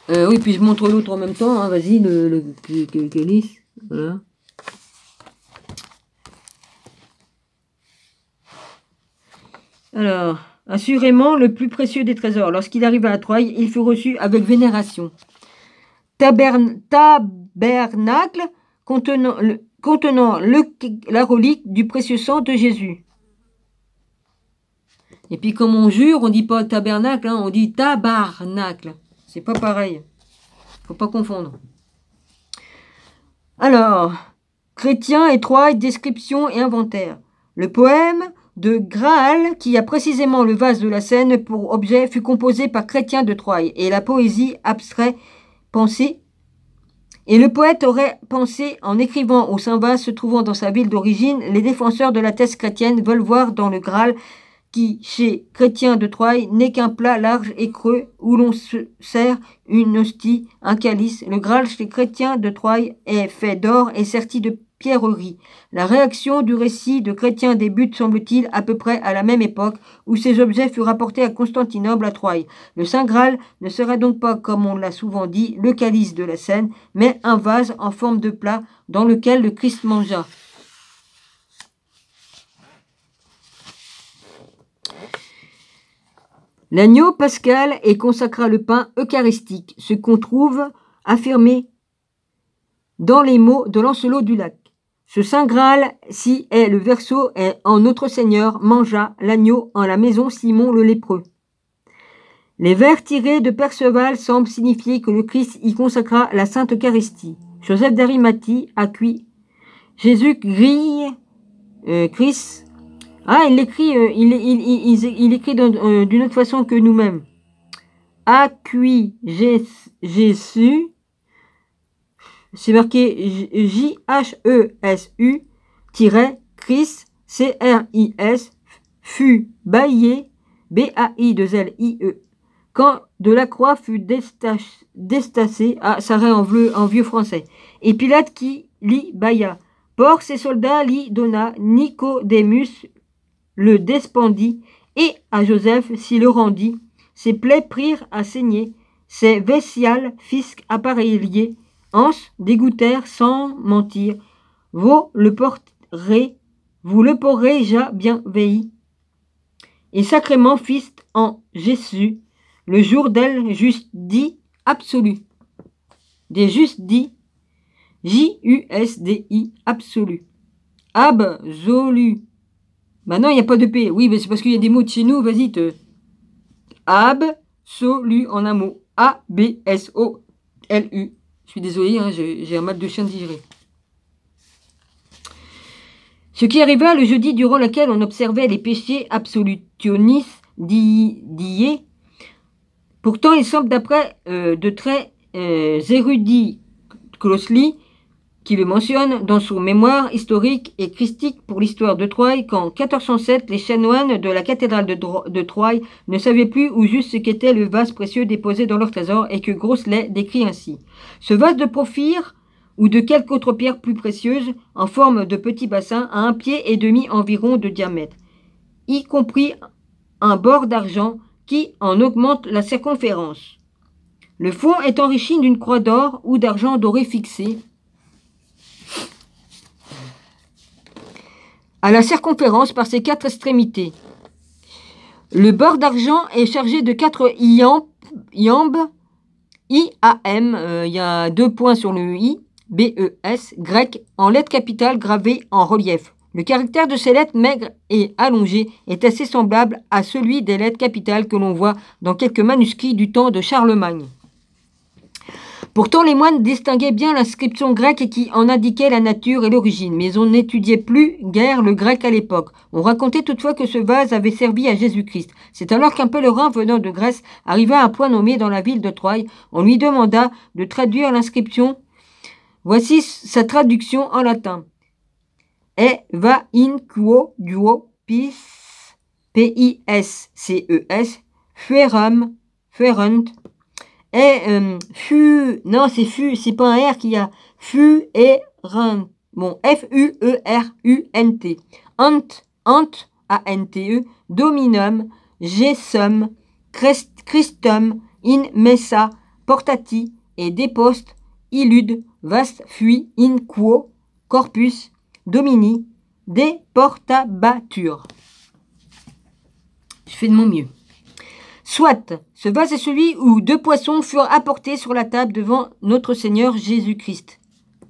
oui, puis je montre l'autre en même temps, hein. Vas-y, le calice, voilà. Alors, assurément le plus précieux des trésors. Lorsqu'il arriva à Troyes, il fut reçu avec vénération. Tabernacle contenant la relique du précieux sang de Jésus. Et puis comme on jure, on dit pas tabernacle, hein, on dit tabarnacle. C'est pas pareil. Faut pas confondre. Alors, Chrétien et Troyes, description et inventaire. Le poème de Graal, qui a précisément le vase de la Seine pour objet, fut composé par Chrétien de Troyes, et la poésie abstrait pensée. Et le poète aurait pensé, en écrivant au Saint-Vase se trouvant dans sa ville d'origine, les défenseurs de la thèse chrétienne veulent voir dans le Graal, qui, chez Chrétien de Troyes, n'est qu'un plat large et creux où l'on se sert une hostie, un calice. Le Graal chez Chrétien de Troyes est fait d'or et serti de pierreries. La réaction du récit de Chrétien débute, semble-t-il, à peu près à la même époque où ces objets furent rapportés à Constantinople, à Troyes. Le Saint Graal ne serait donc pas, comme on l'a souvent dit, le calice de la Seine, mais un vase en forme de plat dans lequel le Christ mangea. L'agneau pascal et consacra le pain eucharistique, ce qu'on trouve affirmé dans les mots de Lancelot du Lac. Ce Saint Graal, si est le verso, est en Notre Seigneur mangea l'agneau en la maison Simon le lépreux. Les vers tirés de Perceval semblent signifier que le Christ y consacra la Sainte Eucharistie. Joseph d'Arimathie a cuit. Jésus grille Christ. Ah, il écrit, il écrit d'une autre façon que nous-mêmes. A cuit Jésus. C'est marqué J-H-E-S-U Christ, C-R-I-S, fut baillé, B-A-I-2-L-I-E. Quand de la croix fut destacé, ça rend en vieux français. Et Pilate qui l'y bailla. Por ses soldats l'y donna, Nicodémus le despendit, et à Joseph s'y le rendit. Ses plaies prirent à saigner, ses vestiales fisques appareillés, anses dégoûtèrent sans mentir. Vous le porterez ja bien veilli. Et sacrément fist en Jésus, le jour d'elle juste dit absolu. Des juste dit, J-U-S-D-I, absolu. Absolu. Bah non, il n'y a pas de P. Oui, mais c'est parce qu'il y a des mots de chez nous, vas-y, Absolu en un mot. A-B-S-O-L-U. Je suis désolé, hein, j'ai un mal de chien digéré. Ce qui arriva le jeudi durant lequel on observait les péchés absolutionnis d'hier. Pourtant, il semble d'après de très érudits Closely, qui le mentionne dans son mémoire historique et christique pour l'histoire de Troyes, qu'en 1407, les chanoines de la cathédrale de Troyes ne savaient plus où juste ce qu'était le vase précieux déposé dans leur trésor, et que Grosselet décrit ainsi. Ce vase de porphyre, ou de quelque autre pierre plus précieuse, en forme de petit bassin, a 1,5 pied environ de diamètre, y compris un bord d'argent qui en augmente la circonférence. Le fond est enrichi d'une croix d'or ou d'argent doré fixée à la circonférence par ses 4 extrémités. Le bord d'argent est chargé de 4 iambes, I-A-M, il y a 2 points sur le I, B-E-S, grec, en lettres capitales gravées en relief. Le caractère de ces lettres maigres et allongées est assez semblable à celui des lettres capitales que l'on voit dans quelques manuscrits du temps de Charlemagne. Pourtant, les moines distinguaient bien l'inscription grecque qui en indiquait la nature et l'origine, mais on n'étudiait plus guère le grec à l'époque. On racontait toutefois que ce vase avait servi à Jésus-Christ. C'est alors qu'un pèlerin venant de Grèce arriva à un point nommé dans la ville de Troie. On lui demanda de traduire l'inscription. Voici sa traduction en latin. E va in quo duo pis, P-I-S-C-E-S, fuerunt, et non, c'est pas un R qu'il y a, fuerunt, bon, F-U-E-R-U-N-T, ant, A-N-T-E, dominum, Jesum, Christum, in messa, portati, et depost, illud, vast fui, in quo, corpus, domini, deportabatur. Je fais de mon mieux. Soit, ce vase est celui où 2 poissons furent apportés sur la table devant notre Seigneur Jésus-Christ.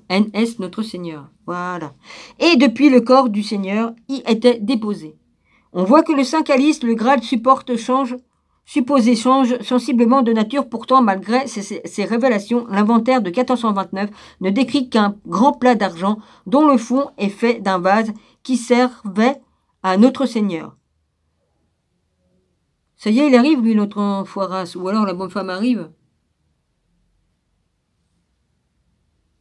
NS, notre Seigneur. Voilà. Et depuis le corps du Seigneur y était déposé. On voit que le Saint Calice, le Graal supposé change sensiblement de nature. Pourtant, malgré ces révélations, l'inventaire de 1429 ne décrit qu'un grand plat d'argent dont le fond est fait d'un vase qui servait à notre Seigneur. Ça y est, il arrive, lui, notre enfoirasse. Ou alors la bonne femme arrive.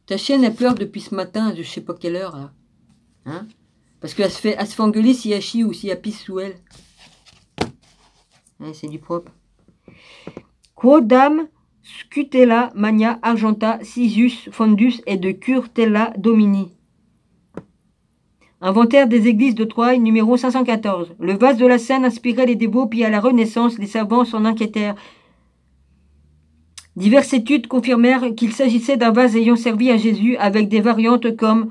Ta chienne, elle pleure depuis ce matin, je sais pas quelle heure, là. Hein? Parce qu'elle se fait engueuler s'il y a chie ou s'il y a pisse sous elle. Ouais, c'est du propre. Quodam scutella magna argenta sisus fondus et de curtella domini. Inventaire des églises de Troyes, numéro 514. Le vase de la Seine inspirait les dévots, puis à la Renaissance, les savants s'en inquiétèrent. Diverses études confirmèrent qu'il s'agissait d'un vase ayant servi à Jésus, avec des variantes comme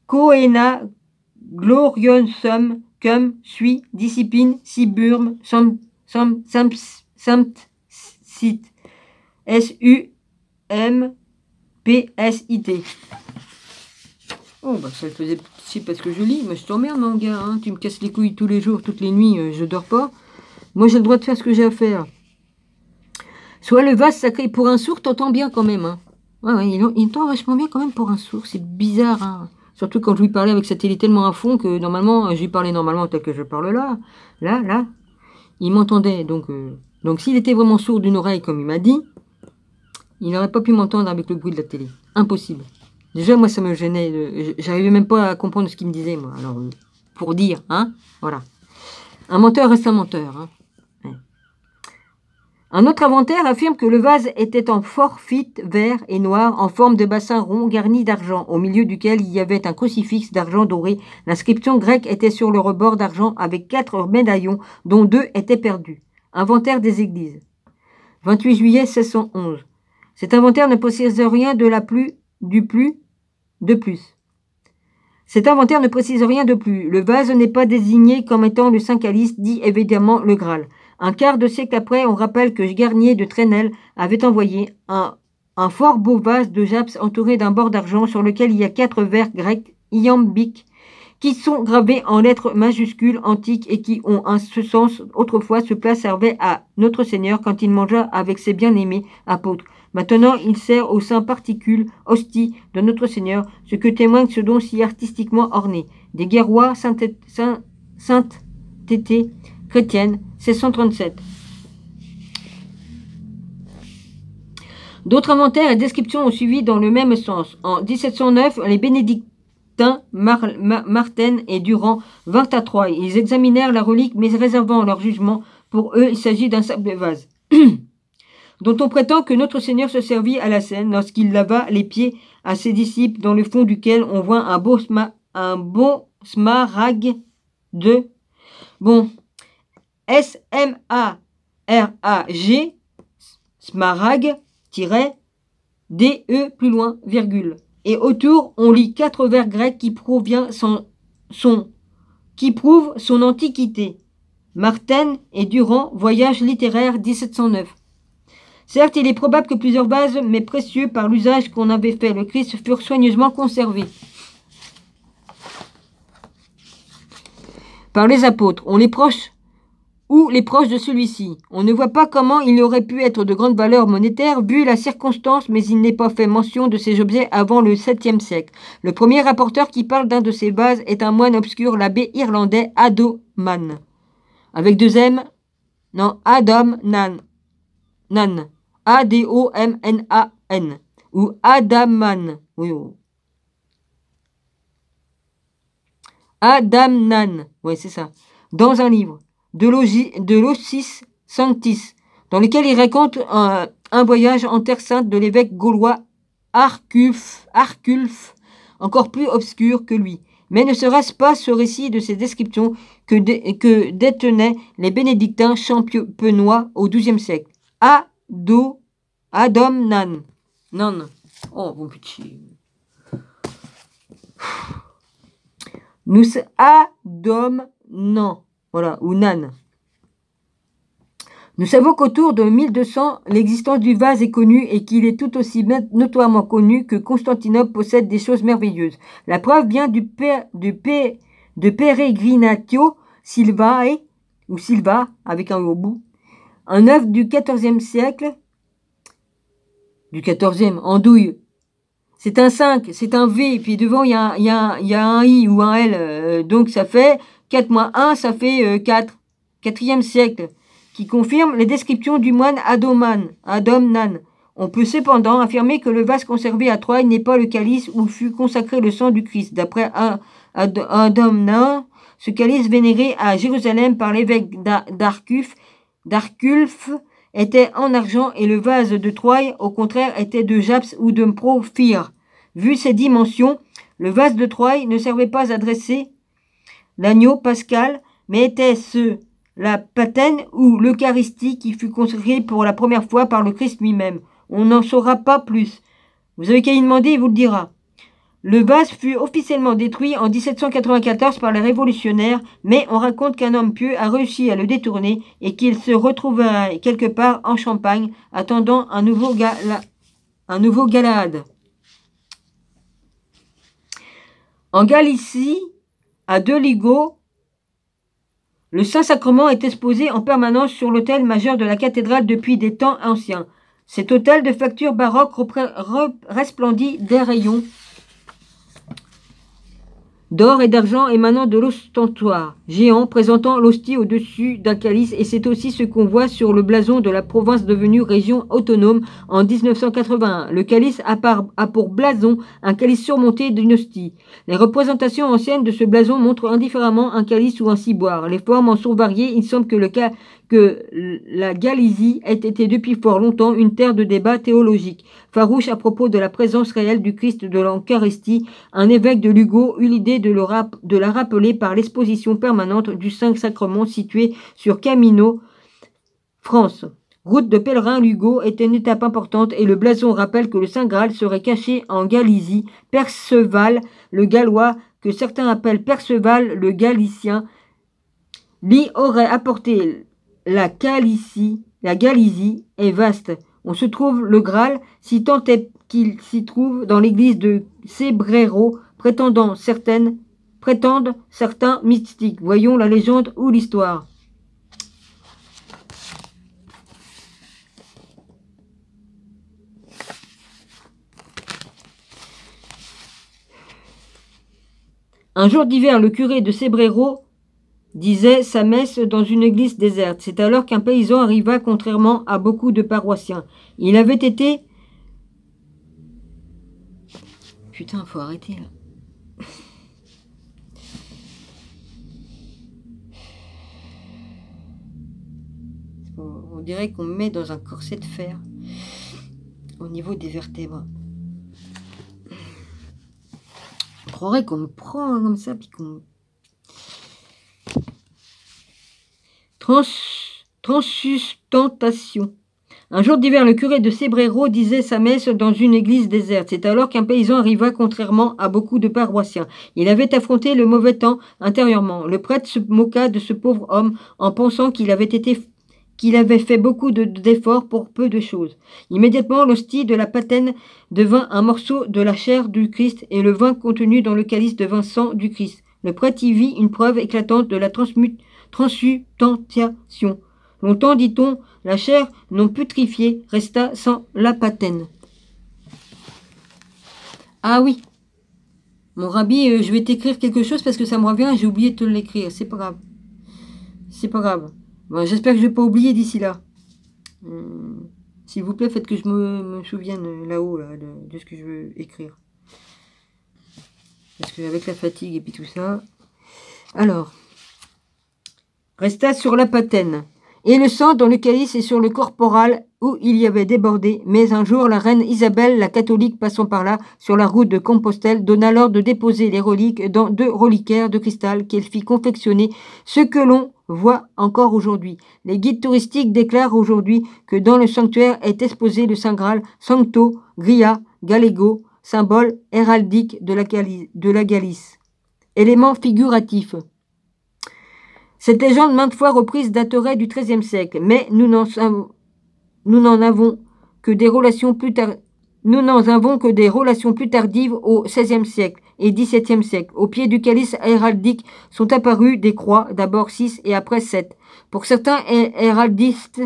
Coena gloriosum, cum, sui, discipline, siburm, sit, S-U-M-P-S-I-T. Oh, bah ça le faisait c'est parce que je lis, mais je t'emmerde mon gars, hein. Tu me casses les couilles tous les jours, toutes les nuits, je dors pas. Moi j'ai le droit de faire ce que j'ai à faire. Soit le vase sacré pour un sourd, t'entends bien quand même. Hein. Ouais, il entend vachement bien quand même pour un sourd, c'est bizarre. Hein. Surtout quand je lui parlais avec sa télé tellement à fond que normalement, je lui parlais normalement tel que je parle là. Là, il m'entendait. Donc s'il était vraiment sourd d'une oreille comme il m'a dit, il n'aurait pas pu m'entendre avec le bruit de la télé. Impossible. Déjà, moi, ça me gênait. J'arrivais même pas à comprendre ce qu'il me disait, moi. Alors, pour dire, hein, voilà. Un menteur reste un menteur. Hein. Ouais. Un autre inventaire affirme que le vase était en forfite vert et noir, en forme de bassin rond garni d'argent, au milieu duquel il y avait un crucifix d'argent doré. L'inscription grecque était sur le rebord d'argent avec 4 médaillons, dont 2 étaient perdus. Inventaire des églises. 28 juillet 1611. Cet inventaire ne précise rien de plus. Cet inventaire ne précise rien de plus. Le vase n'est pas désigné comme étant le Saint Calice, dit évidemment le Graal. Un quart de siècle après, on rappelle que Garnier de Trenel avait envoyé un fort beau vase de japs entouré d'un bord d'argent sur lequel il y a 4 vers grecs iambiques qui sont gravés en lettres majuscules antiques et qui ont en ce sens, autrefois, ce plat servait à notre Seigneur quand il mangea avec ses bien-aimés apôtres. Maintenant, il sert au saint particule, hostie de notre Seigneur, ce que témoigne ce don si artistiquement orné. Des guerrois, sainteté chrétienne, 1637. D'autres inventaires et descriptions ont suivi dans le même sens. En 1709, les bénédictins Martin et Durand vinrent à Troyes. Ils examinèrent la relique, mais réservant leur jugement. Pour eux, il s'agit d'un simple vase. Dont on prétend que notre Seigneur se servit à la Seine lorsqu'il lava les pieds à ses disciples, dans le fond duquel on voit un bon smaragde de... Bon, S-M-A-R-A-G, smaragde, D-E, plus loin, virgule. Et autour, on lit 4 vers grecs qui prouvent son antiquité. Martin et Durand, Voyage littéraire 1709. Certes, il est probable que plusieurs vases, mais précieux par l'usage qu'on avait fait le Christ, furent soigneusement conservés par les apôtres. On les proche ou les proches de celui-ci. On ne voit pas comment il aurait pu être de grande valeur monétaire vu la circonstance, mais il n'est pas fait mention de ces objets avant le 7e siècle. Le premier rapporteur qui parle d'un de ces vases est un moine obscur, l'abbé irlandais Adomnan. Avec deux M, non, Adomnan. Nan. A-D-O-M-N-A-N. Ou Adaman. Oui, oh. Adamnan. Oui, c'est ça. Dans un livre de Locis Sanctis, dans lequel il raconte un voyage en Terre Sainte de l'évêque gaulois Arculf, encore plus obscur que lui. Mais ne serait-ce pas ce récit de ces descriptions que détenaient les bénédictins champenois au XIIe siècle. Adomnan. Non. Oh, mon petit. Nous Adom-nan. Voilà, ou Nan. Nous savons qu'autour de 1200, l'existence du vase est connue et qu'il est tout aussi notoirement connu que Constantinople possède des choses merveilleuses. La preuve vient de Peregrinatio Silvae, ou Silva, avec un au bout, un œuvre du XIVe siècle, du XIVe, en douille. C'est un 5, c'est un V, puis devant il y a un I ou un L, donc ça fait 4 moins 1, ça fait 4. 4e siècle, qui confirme les descriptions du moine Adomnan. On peut cependant affirmer que le vase conservé à Troyes n'est pas le calice où fut consacré le sang du Christ. D'après Adomnan, ce calice vénéré à Jérusalem par l'évêque d'Arculf était en argent et le vase de Troyes, au contraire, était de jaspis ou de porphyre. Vu ses dimensions, le vase de Troyes ne servait pas à dresser l'agneau pascal, mais était la patène ou l'Eucharistie qui fut consacrée pour la première fois par le Christ lui-même. On n'en saura pas plus. Vous avez qu'à y demander, il vous le dira. Le vase fut officiellement détruit en 1794 par les révolutionnaires, mais on raconte qu'un homme pieux a réussi à le détourner et qu'il se retrouvait quelque part en Champagne, attendant un nouveau Galahad. En Galicie, à Deligo, le Saint-Sacrement est exposé en permanence sur l'autel majeur de la cathédrale depuis des temps anciens. Cet autel de facture baroque resplendit des rayons d'or et d'argent émanant de l'ostentoire géant présentant l'hostie au-dessus d'un calice, et c'est aussi ce qu'on voit sur le blason de la province devenue région autonome en 1981. Le calice a pour blason un calice surmonté d'une hostie. Les représentations anciennes de ce blason montrent indifféremment un calice ou un ciboire. Les formes en sont variées. Il semble que la Galicie ait été depuis fort longtemps une terre de débat théologique. Farouche à propos de la présence réelle du Christ de l'Eucharistie, un évêque de Lugo eut l'idée de la rappeler par l'exposition permanente du Saint-Sacrement situé sur Camino, France. Route de pèlerin, Lugo était une étape importante et le blason rappelle que le Saint Graal serait caché en Galicie. Perceval, le Gallois, que certains appellent Perceval le Galicien, l'y aurait apporté. La Galicie est vaste. On se trouve le Graal, si tant est qu'il s'y trouve, dans l'église de Cebrero, prétendent certains mystiques. Voyons la légende ou l'histoire. Un jour d'hiver, le curé de Cebrero disait sa messe dans une église déserte. C'est alors qu'un paysan arriva, contrairement à beaucoup de paroissiens. Il avait été... Putain, faut arrêter là. On dirait qu'on me met dans un corset de fer au niveau des vertèbres. On croirait qu'on me prend comme ça, puis qu'on... Transustantation. Un jour d'hiver, le curé de Cebrero disait sa messe dans une église déserte. C'est alors qu'un paysan arriva, contrairement à beaucoup de paroissiens. Il avait affronté le mauvais temps intérieurement. Le prêtre se moqua de ce pauvre homme en pensant qu'il avait fait beaucoup d'efforts pour peu de choses. Immédiatement, l'hostie de la patène devint un morceau de la chair du Christ et le vin contenu dans le calice devint sang du Christ. Le prêtre y vit une preuve éclatante de la transubstantiation. Longtemps, dit-on, la chair non putrifiée resta sans la patène. Ah oui, mon rabbi, je vais t'écrire quelque chose parce que ça me revient, j'ai oublié de te l'écrire, c'est pas grave. C'est pas grave. Bon, j'espère que je vais pas oublier d'ici là. S'il vous plaît, faites que je me souvienne là-haut là, de ce que je veux écrire. Parce que avec la fatigue et puis tout ça. Alors, resta sur la patène. Et le sang dans le calice et sur le corporal où il y avait débordé. Mais un jour, la reine Isabelle, la catholique passant par là, sur la route de Compostelle, donna l'ordre de déposer les reliques dans 2 reliquaires de cristal qu'elle fit confectionner, ce que l'on voit encore aujourd'hui. Les guides touristiques déclarent aujourd'hui que dans le sanctuaire est exposé le Saint Graal Sancto Gria Gallego, symbole héraldique de la Galice. Élément figuratif. Cette légende maintes fois reprise daterait du XIIIe siècle, mais nous n'en avons que des relations plus tardives au XVIe siècle et XVIIe siècle. Au pied du calice héraldique sont apparues des croix, d'abord 6 et après 7. Pour certains héraldistes,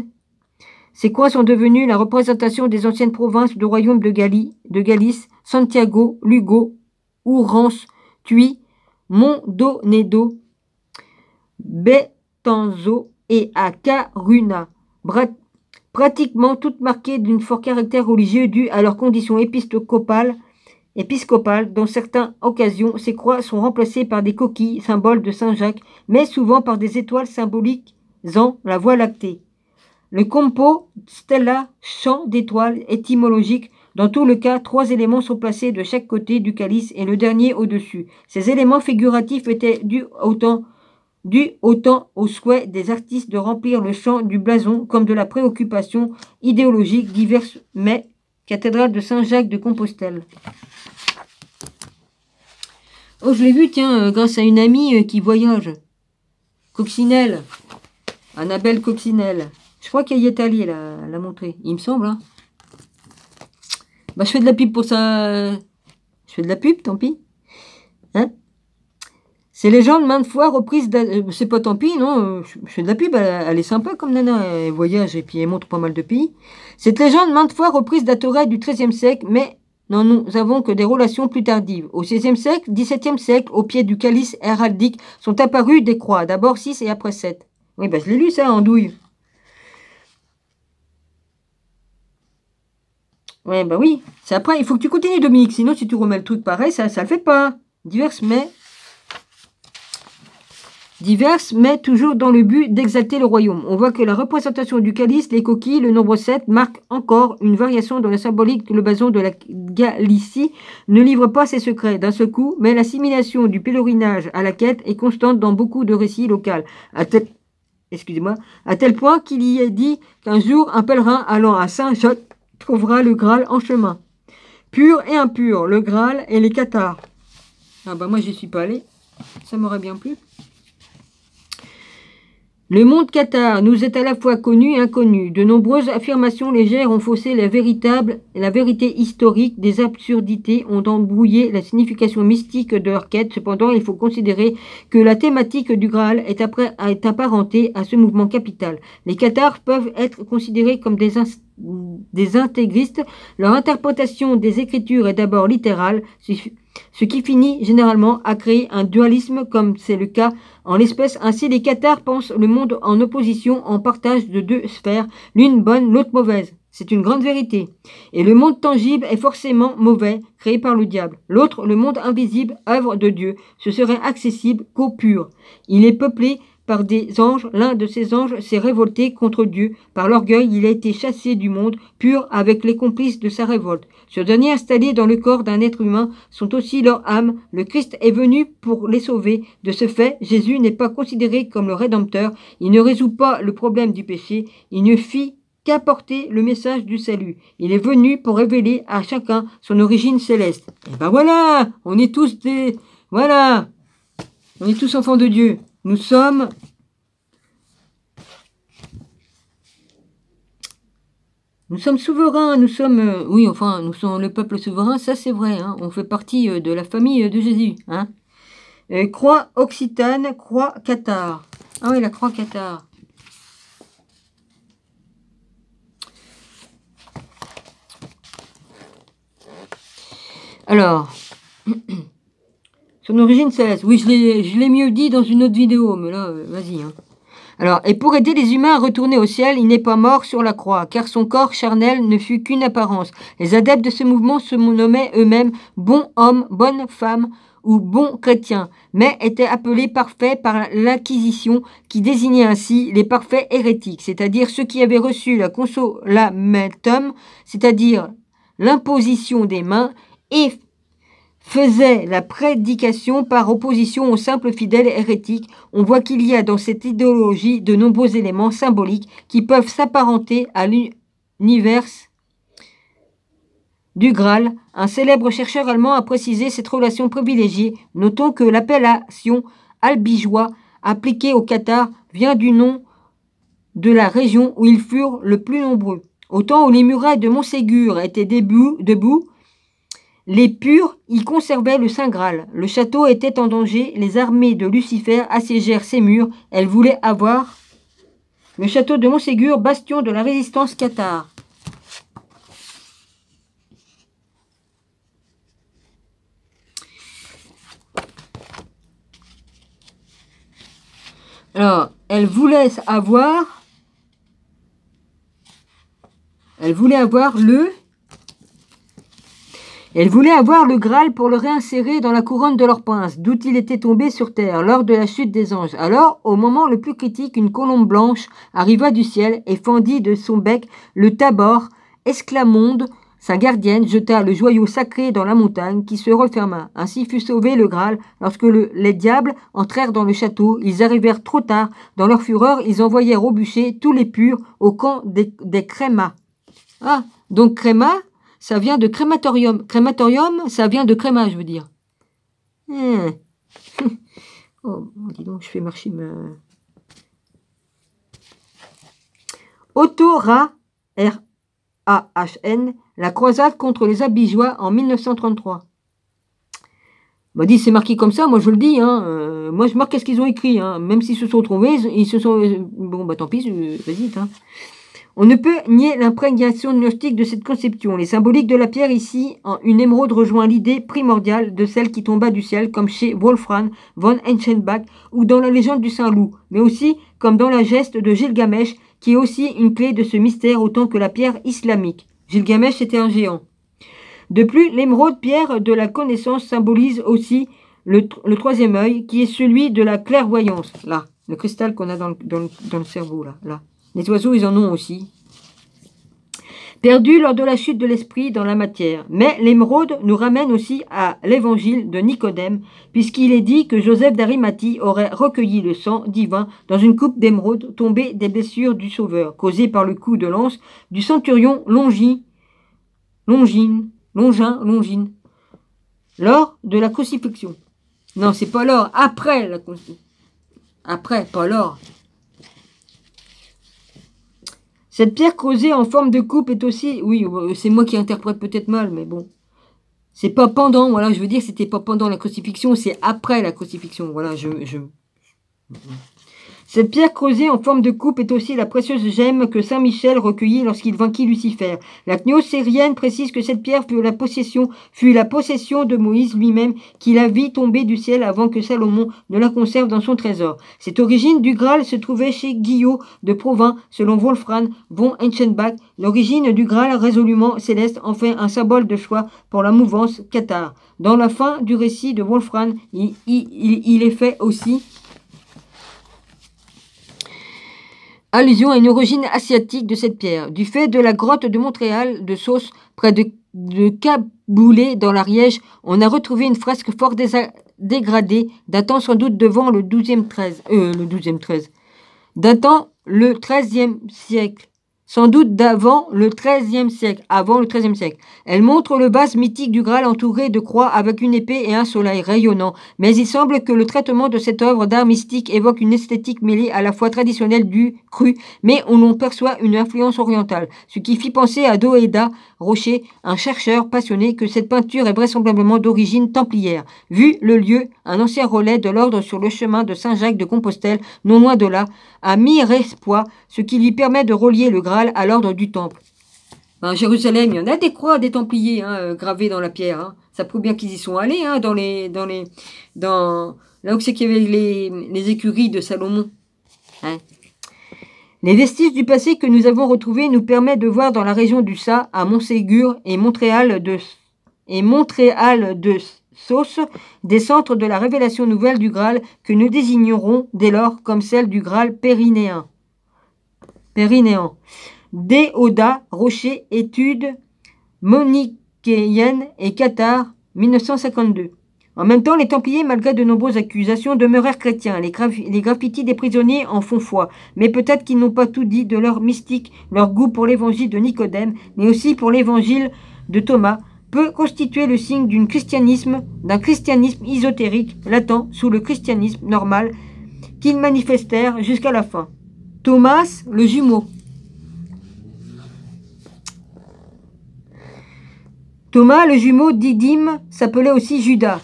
ces croix sont devenues la représentation des anciennes provinces du royaume de Galice, Santiago, Lugo, Ourense, Tuy, Mondonedo, Betanzo et à Caruna, pratiquement toutes marquées d'un fort caractère religieux dû à leur condition épiscopale. Dans certaines occasions, ces croix sont remplacées par des coquilles, symboles de Saint Jacques, mais souvent par des étoiles symbolisant la Voie lactée. Le compo stella, champ d'étoiles étymologique. Dans tout le cas, 3 éléments sont placés de chaque côté du calice et le dernier au-dessus. Ces éléments figuratifs étaient dus autant au souhait des artistes de remplir le champ du blason comme de la préoccupation idéologique diverse, mais cathédrale de Saint-Jacques de Compostelle. Oh, je l'ai vu, tiens, grâce à une amie qui voyage. Coccinelle. Annabelle Coccinelle. Je crois qu'elle y est allée, la montrer. Il me semble, hein. Bah, je fais de la pub pour ça. Je fais de la pub, tant pis. Hein? Ces légendes maintes fois reprises, c'est pas tant pis, non, je fais de la pub, elle est sympa comme nana, elle voyage et puis elle montre pas mal de pays. Cette légende maintes fois reprise daterait du XIIIe siècle, mais nous avons que des relations plus tardives. Au XVIe siècle, XVIIe siècle, au pied du calice héraldique, sont apparues des croix, d'abord 6 et après 7. Oui, bah je l'ai lu ça, Andouille. Ouais, bah oui, c'est après, il faut que tu continues, Dominique, sinon si tu remets le truc pareil, ça le fait pas. Diverses, mais toujours dans le but d'exalter le royaume. On voit que la représentation du calice, les coquilles, le nombre 7 marque encore une variation dans la symbolique que le blason de la Galicie ne livre pas ses secrets d'un seul coup, mais l'assimilation du pèlerinage à la quête est constante dans beaucoup de récits locaux. À tel point qu'il y est dit qu'un jour, un pèlerin allant à Saint-Jacques trouvera le Graal en chemin. Pur et impur, le Graal et les cathares. Ah bah moi j'y suis pas allé, ça m'aurait bien plu. Le monde cathare nous est à la fois connu et inconnu. De nombreuses affirmations légères ont faussé la vérité historique, des absurdités ont embrouillé la signification mystique de leur quête. Cependant, il faut considérer que la thématique du Graal est apparentée à ce mouvement capital. Les cathares peuvent être considérés comme des intégristes. Leur interprétation des Écritures est d'abord littérale, ce qui finit généralement à créer un dualisme comme c'est le cas en l'espèce. Ainsi, les cathares pensent le monde en opposition, en partage de 2 sphères, l'une bonne, l'autre mauvaise. C'est une grande vérité. Et le monde tangible est forcément mauvais, créé par le diable. L'autre, le monde invisible, œuvre de Dieu, ce serait accessible qu'au pur. Il est peuplé par des anges. L'un de ces anges s'est révolté contre Dieu. Par l'orgueil, il a été chassé du monde pur avec les complices de sa révolte. Ce dernier installé dans le corps d'un être humain sont aussi leur âme. Le Christ est venu pour les sauver. De ce fait, Jésus n'est pas considéré comme le Rédempteur. Il ne résout pas le problème du péché. Il ne fit qu'apporter le message du salut. Il est venu pour révéler à chacun son origine céleste. Et ben voilà, on est tous des... Voilà, on est tous enfants de Dieu. Nous sommes... Nous sommes souverains, nous sommes... oui, enfin, nous sommes le peuple souverain, ça c'est vrai. Hein, on fait partie de la famille de Jésus. Hein. Croix occitane, croix cathare. Ah oui, la croix cathare. Alors, son origine céleste. Oui, je l'ai mieux dit dans une autre vidéo, mais là, vas-y. Hein. Alors, et pour aider les humains à retourner au ciel, il n'est pas mort sur la croix, car son corps charnel ne fut qu'une apparence. Les adeptes de ce mouvement se nommaient eux-mêmes bons hommes, bonnes femmes ou bons chrétiens, mais étaient appelés parfaits par l'Inquisition, qui désignait ainsi les parfaits hérétiques, c'est-à-dire ceux qui avaient reçu la consolamentum, c'est-à-dire l'imposition des mains, et faisait la prédication par opposition aux simples fidèles hérétiques. On voit qu'il y a dans cette idéologie de nombreux éléments symboliques qui peuvent s'apparenter à l'univers du Graal. Un célèbre chercheur allemand a précisé cette relation privilégiée. Notons que l'appellation albigeois appliquée au Qatar vient du nom de la région où ils furent le plus nombreux. Au temps où les murailles de Montségur étaient debout, les purs y conservaient le Saint Graal. Le château était en danger. Les armées de Lucifer assiégèrent ses murs. Elles voulaient avoir le château de Montségur, bastion de la résistance cathare. Alors, elles voulaient avoir le Graal pour le réinsérer dans la couronne de leur prince, d'où il était tombé sur terre lors de la chute des anges. Alors, au moment le plus critique, une colombe blanche arriva du ciel et fendit de son bec le Tabor. Esclamonde, sa gardienne, jeta le joyau sacré dans la montagne qui se referma. Ainsi fut sauvé le Graal. Lorsque les diables entrèrent dans le château, ils arrivèrent trop tard. Dans leur fureur, ils envoyèrent au bûcher tous les purs au camp des crémas. Ah, donc créma, ça vient de crématorium. Crématorium, ça vient de créma, je veux dire. Oh, dis donc, je fais marcher ma... Otto R-A-H-N, la croisade contre les Albigeois en 1933. Bah, dit, c'est marqué comme ça, moi je le dis. Hein. Moi je marque ce qu'ils ont écrit. Hein. Même s'ils se sont trompés, ils se sont... Bon, bah tant pis, vas-y. Hein. On ne peut nier l'imprégnation gnostique de cette conception. Les symboliques de la pierre ici, en une émeraude rejoint l'idée primordiale de celle qui tomba du ciel, comme chez Wolfram von Eschenbach ou dans la légende du Saint-Loup, mais aussi comme dans la geste de Gilgamesh, qui est aussi une clé de ce mystère autant que la pierre islamique. Gilgamesh était un géant. De plus, l'émeraude pierre de la connaissance symbolise aussi le troisième œil, qui est celui de la clairvoyance. Là, le cristal qu'on a dans le cerveau, là. Les oiseaux, ils en ont aussi. Perdu lors de la chute de l'esprit dans la matière. Mais l'émeraude nous ramène aussi à l'évangile de Nicodème, puisqu'il est dit que Joseph d'Arimathie aurait recueilli le sang divin dans une coupe d'émeraude tombée des blessures du Sauveur, causées par le coup de lance du centurion Longin, lors de la crucifixion. Non, c'est pas lors, après la crucifixion. Après, pas lors. Cette pierre creusée en forme de coupe est aussi... Oui, c'est moi qui interprète peut-être mal, mais bon. C'est pas pendant, voilà, je veux dire, c'était pas pendant la crucifixion, c'est après la crucifixion. Voilà, Cette pierre creusée en forme de coupe est aussi la précieuse gemme que Saint Michel recueillit lorsqu'il vainquit Lucifer. La gnossérienne précise que cette pierre fut la possession de Moïse lui-même, qui la vit tomber du ciel avant que Salomon ne la conserve dans son trésor. Cette origine du Graal se trouvait chez Guillot de Provins, selon Wolfram von Eschenbach. L'origine du Graal résolument céleste en fait un symbole de choix pour la mouvance cathare. Dans la fin du récit de Wolfram, il est fait aussi allusion à une origine asiatique de cette pierre. Du fait de la grotte de Montréal de Sauce, près de Caboulé dans l'Ariège, on a retrouvé une fresque fort dégradée, datant sans doute devant le 12e 13. Datant le 13e siècle. sans doute d'avant le XIIIe siècle, Elle montre le vase mythique du Graal entouré de croix avec une épée et un soleil rayonnant. Mais il semble que le traitement de cette œuvre d'art mystique évoque une esthétique mêlée à la fois traditionnelle du cru, mais on en perçoit une influence orientale, ce qui fit penser à Doeda Rocher, un chercheur passionné, que cette peinture est vraisemblablement d'origine templière. Vu le lieu, un ancien relais de l'ordre sur le chemin de Saint-Jacques de Compostelle, non loin de là, a Mirepoix, ce qui lui permet de relier le Graal à l'ordre du Temple. À Jérusalem, il y en a des croix des Templiers gravées dans la pierre. Ça prouve bien qu'ils y sont allés là où c'est qu'il y avait les écuries de Salomon. Les vestiges du passé que nous avons retrouvés nous permettent de voir dans la région du Sa, à Montségur et Montréal de Sauce, des centres de la révélation nouvelle du Graal que nous désignerons dès lors comme celle du Graal périnéen. Déodat Rocher, études monichéennes et Qatar, 1952. En même temps, les Templiers, malgré de nombreuses accusations, demeurèrent chrétiens. Les graffitis des prisonniers en font foi, mais peut-être qu'ils n'ont pas tout dit de leur mystique, leur goût pour l'évangile de Nicodème, mais aussi pour l'évangile de Thomas, peut constituer le signe d'un christianisme ésotérique, latent sous le christianisme normal, qu'ils manifestèrent jusqu'à la fin. Thomas, le jumeau. Thomas, le jumeau Didyme, s'appelait aussi Judas.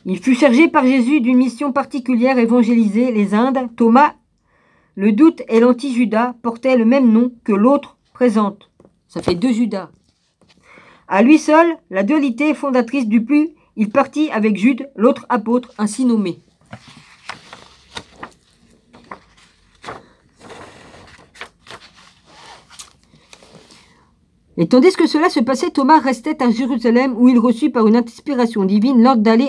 Il fut chargé par Jésus d'une mission particulière, évangéliser les Indes. Thomas, le doute et l'anti-Judas, portait le même nom que l'autre présente. Ça fait 2 Judas. À lui seul, la dualité fondatrice du plus, il partit avec Jude, l'autre apôtre, ainsi nommé. Et tandis que cela se passait, Thomas restait à Jérusalem où il reçut par une inspiration divine l'ordre d'aller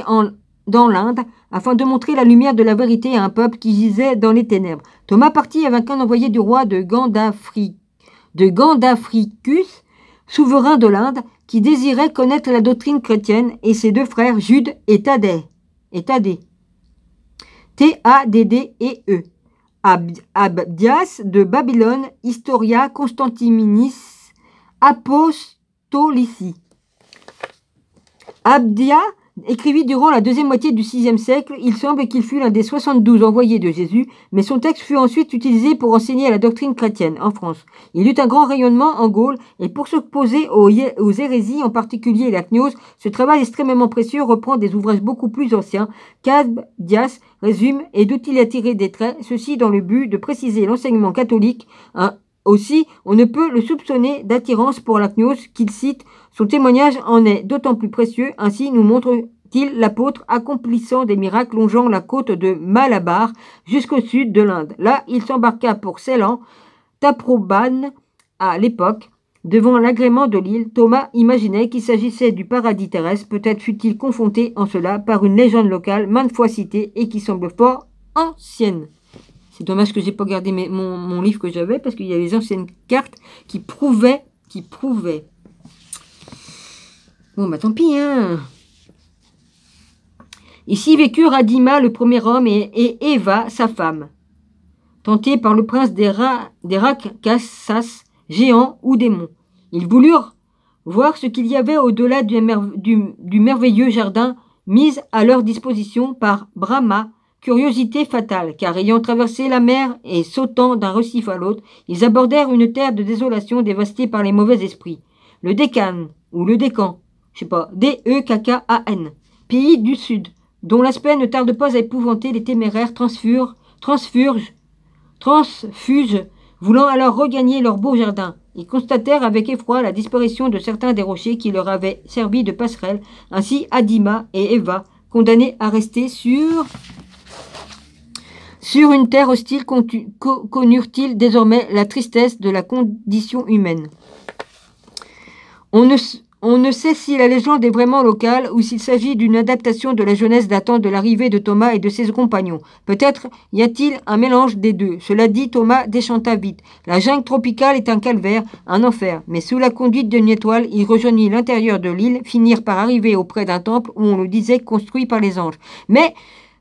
dans l'Inde afin de montrer la lumière de la vérité à un peuple qui gisait dans les ténèbres. Thomas partit avec un envoyé du roi de Gandafricus, souverain de l'Inde, qui désirait connaître la doctrine chrétienne, et ses 2 frères Jude et Thaddée. T-A-D-D-E. Abdias de Babylone, Historia Constantininis Apostolici. Abdia écrivit durant la 2e moitié du VIe siècle. Il semble qu'il fut l'un des 72 envoyés de Jésus, mais son texte fut ensuite utilisé pour enseigner la doctrine chrétienne en France. Il eut un grand rayonnement en Gaule, et pour s'opposer aux hérésies, en particulier la gnose, ce travail extrêmement précieux reprend des ouvrages beaucoup plus anciens qu'Abdias résume et d'où il a tiré des traits, ceci dans le but de préciser l'enseignement catholique. Aussi, on ne peut le soupçonner d'attirance pour la gnose qu'il cite. Son témoignage en est d'autant plus précieux. Ainsi nous montre-t-il l'apôtre accomplissant des miracles longeant la côte de Malabar jusqu'au sud de l'Inde. Là, il s'embarqua pour Ceylan, Taprobane à l'époque. Devant l'agrément de l'île, Thomas imaginait qu'il s'agissait du paradis terrestre. Peut-être fut-il confronté en cela par une légende locale maintes fois citée et qui semble fort ancienne. C'est dommage que j'ai pas gardé mon livre que j'avais parce qu'il y a les anciennes cartes qui prouvaient. Bon, bah tant pis, Ici vécurent Adima, le premier homme, et Eva, sa femme, tentés par le prince des Rakshas, géants ou démons. Ils voulurent voir ce qu'il y avait au-delà du merveilleux jardin mis à leur disposition par Brahma. Curiosité fatale, car ayant traversé la mer et sautant d'un récif à l'autre, ils abordèrent une terre de désolation dévastée par les mauvais esprits. Le Décan, ou le Décan, D-E-K-K-A-N, pays du sud, dont l'aspect ne tarde pas à épouvanter les téméraires transfuges, voulant alors regagner leur beau jardin. Ils constatèrent avec effroi la disparition de certains des rochers qui leur avaient servi de passerelle. Ainsi Adima et Eva, condamnés à rester sur une terre hostile, connurent-ils désormais la tristesse de la condition humaine. On ne sait si la légende est vraiment locale ou s'il s'agit d'une adaptation de la jeunesse datant de l'arrivée de Thomas et de ses compagnons. Peut-être y a-t-il un mélange des deux. Cela dit, Thomas déchanta vite. La jungle tropicale est un calvaire, un enfer. Mais sous la conduite d'une étoile, il rejoignit l'intérieur de l'île, finirent par arriver auprès d'un temple où on le disait construit par les anges. Mais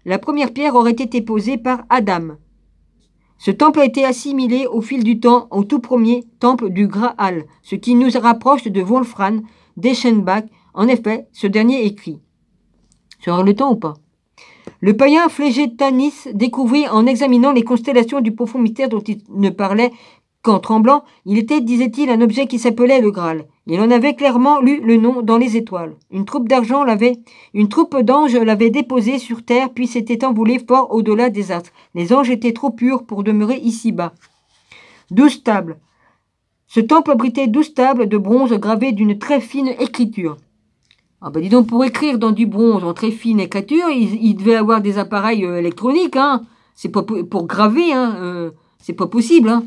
la première pierre aurait été posée par Adam. Ce temple a été assimilé au fil du temps au tout premier temple du Graal, ce qui nous rapproche de Wolfram d'Eschenbach. En effet, ce dernier écrit. Tu auras le temps ou pas? Le païen Flégétanis découvrit en examinant les constellations du profond mystère dont il ne parlait qu'en tremblant, il était, disait-il, un objet qui s'appelait le Graal. Il en avait clairement lu le nom dans les étoiles. Une troupe d'anges l'avait déposé sur terre, puis s'était envolée fort au-delà des astres. Les anges étaient trop purs pour demeurer ici-bas. 12 tables. Ce temple abritait 12 tables de bronze gravées d'une très fine écriture. Ah ben dis donc, pour écrire dans du bronze en très fine écriture, il devait avoir des appareils électroniques, hein. C'est pas pour graver, hein. C'est pas possible, hein.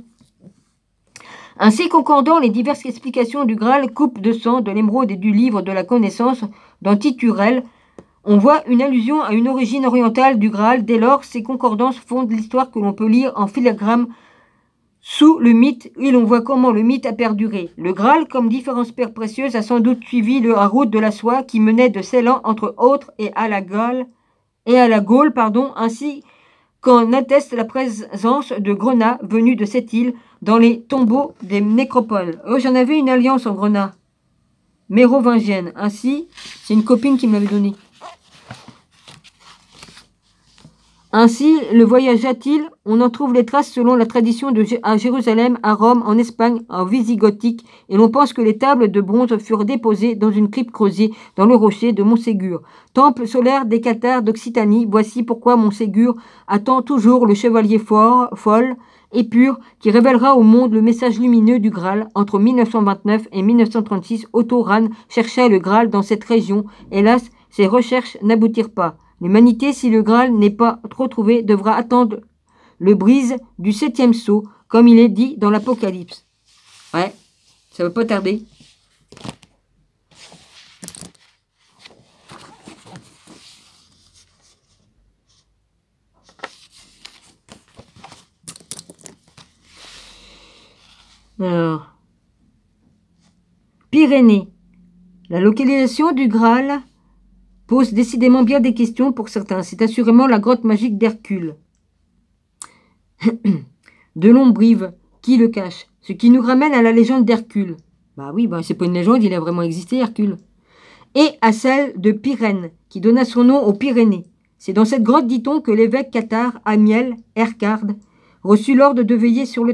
Ainsi concordant les diverses explications du Graal, coupe de sang, de l'émeraude et du livre de la connaissance dans Titurel, on voit une allusion à une origine orientale du Graal. Dès lors, ces concordances fondent l'histoire que l'on peut lire en filigrane sous le mythe, et l'on voit comment le mythe a perduré. Le Graal, comme différentes pierres précieuses, a sans doute suivi la route de la soie qui menait de Ceylan, entre autres, et à la Gaule, ainsi qu'en atteste la présence de grenats venus de cette île dans les tombeaux des nécropoles. Oh, j'en avais une alliance en grenat mérovingienne. Ainsi, c'est une copine qui me l'avait donnée. Ainsi, le voyagea-t-il, on en trouve les traces selon la tradition à Jérusalem, à Rome, en Espagne, en Visigothique, et l'on pense que les tables de bronze furent déposées dans une crypte creusée dans le rocher de Montségur. Temple solaire des Cathares d'Occitanie, voici pourquoi Montségur attend toujours le chevalier folle et pur qui révélera au monde le message lumineux du Graal. Entre 1929 et 1936, Otto Rahn chercha le Graal dans cette région. Hélas, ses recherches n'aboutirent pas. L'humanité, si le Graal n'est pas trop trouvé, devra attendre le brise du 7e sceau, comme il est dit dans l'Apocalypse. Ouais, ça va pas tarder. Alors, Pyrénées. La localisation du Graal pose décidément bien des questions pour certains. C'est assurément la grotte magique d'Hercule. De Lombrive, qui le cache? Ce qui nous ramène à la légende d'Hercule. Bah oui, c'est pas une légende, il a vraiment existé, Hercule. Et à celle de Pyrène, qui donna son nom aux Pyrénées. C'est dans cette grotte, dit-on, que l'évêque cathare Amiel Ercard reçut l'ordre de veiller sur le